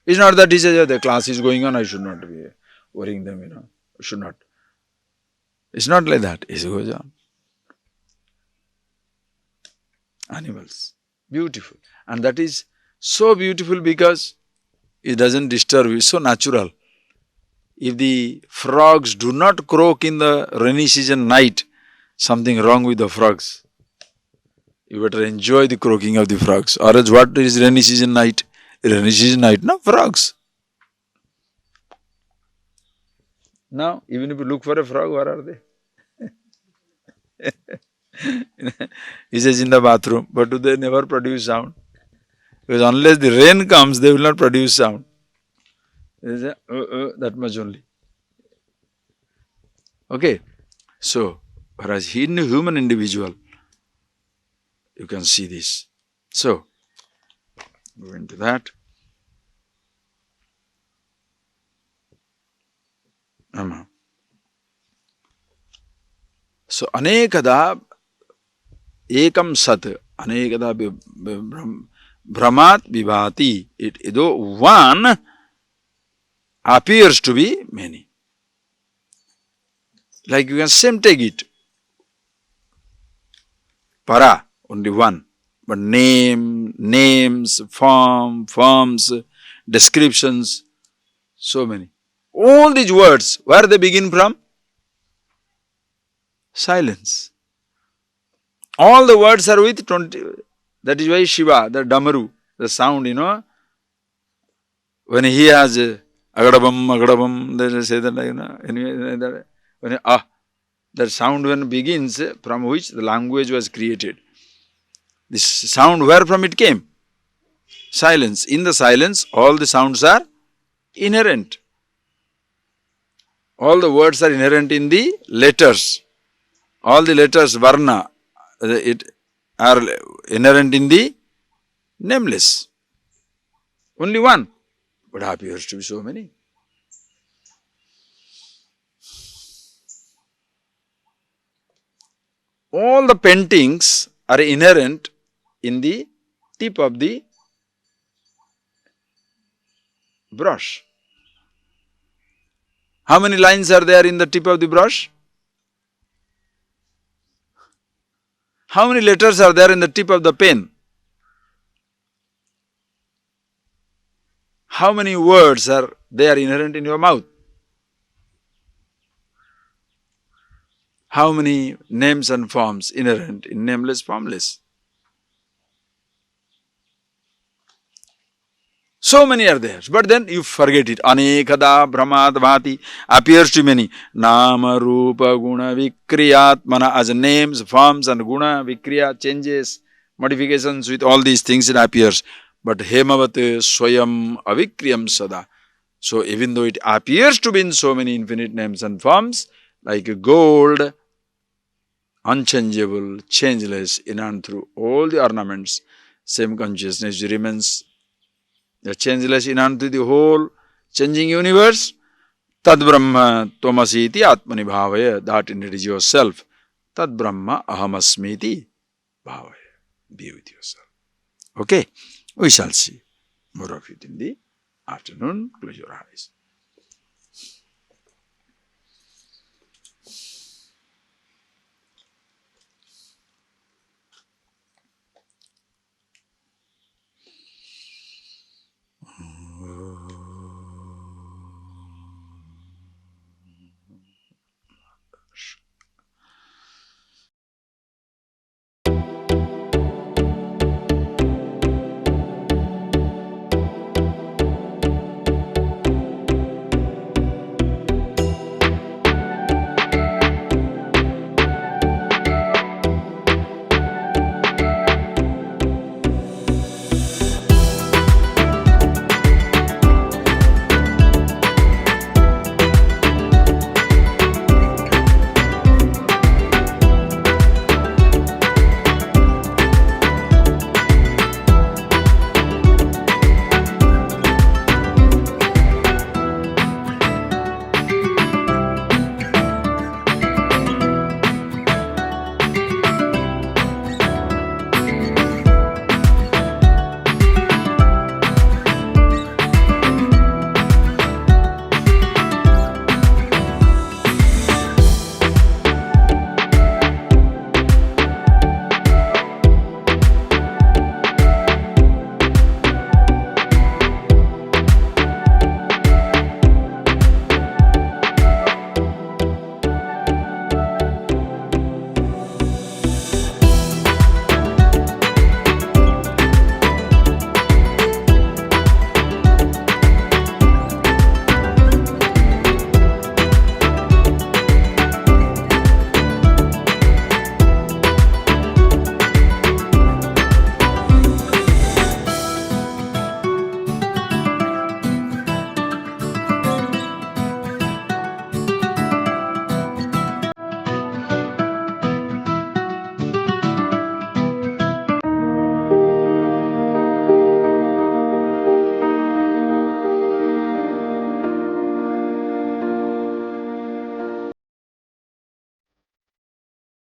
It's not that he says, the class is going on, I should not be worrying them, should not. It's not like that. It goes on. Animals, beautiful. And that is so beautiful because it doesn't disturb you, it's so natural. If the frogs do not croak in the rainy season night, something wrong with the frogs. You better enjoy the croaking of the frogs. Or else what is rainy season night? Rainy season night, no, frogs. Now, even if you look for a frog, where are they? He says in the bathroom, but do they never produce sound? Because unless the rain comes, they will not produce sound. They say, that much only. Okay. So, whereas in a human individual, you can see this. So, go into that. So, anekada ekam sat, anekada brahmat vibhati. Though one appears to be many. Like you can same take it. Para, only one. But names, forms, descriptions, so many. All these words, where they begin from? Silence. All the words are with 20. That is why Shiva, the Damaru, the sound, when he has agadabam, they say that, anyway, when that sound when begins, from which the language was created. This sound, where from it came? Silence. In the silence, all the sounds are inherent. All the words are inherent in the letters. All the letters, varna, are inherent in the nameless. Only one, but appears to be so many. All the paintings are inherent in the tip of the brush. How many lines are there in the tip of the brush? How many letters are there in the tip of the pen? How many words are there inherent in your mouth? How many names and forms inherent in nameless, formless? So many are there, but then you forget it. Anekada brahmat bhati appears to many. Nama, rupa, guna, vikriyatmana, as names, forms and guna, vikriya, changes, modifications, with all these things it appears. But hemavat swayam avikriyam sada. So even though it appears to be in so many infinite names and forms, like gold, unchangeable, changeless, in and through all the ornaments, same consciousness remains. The changeless in and through the whole changing universe. Tad Brahma Tvamasiti Atmani Bhavaya. That in it is yourself. Tad Brahma Ahamasmiti Bhavaya. Be with yourself. Okay? We shall see. More of it in the afternoon. Close your eyes.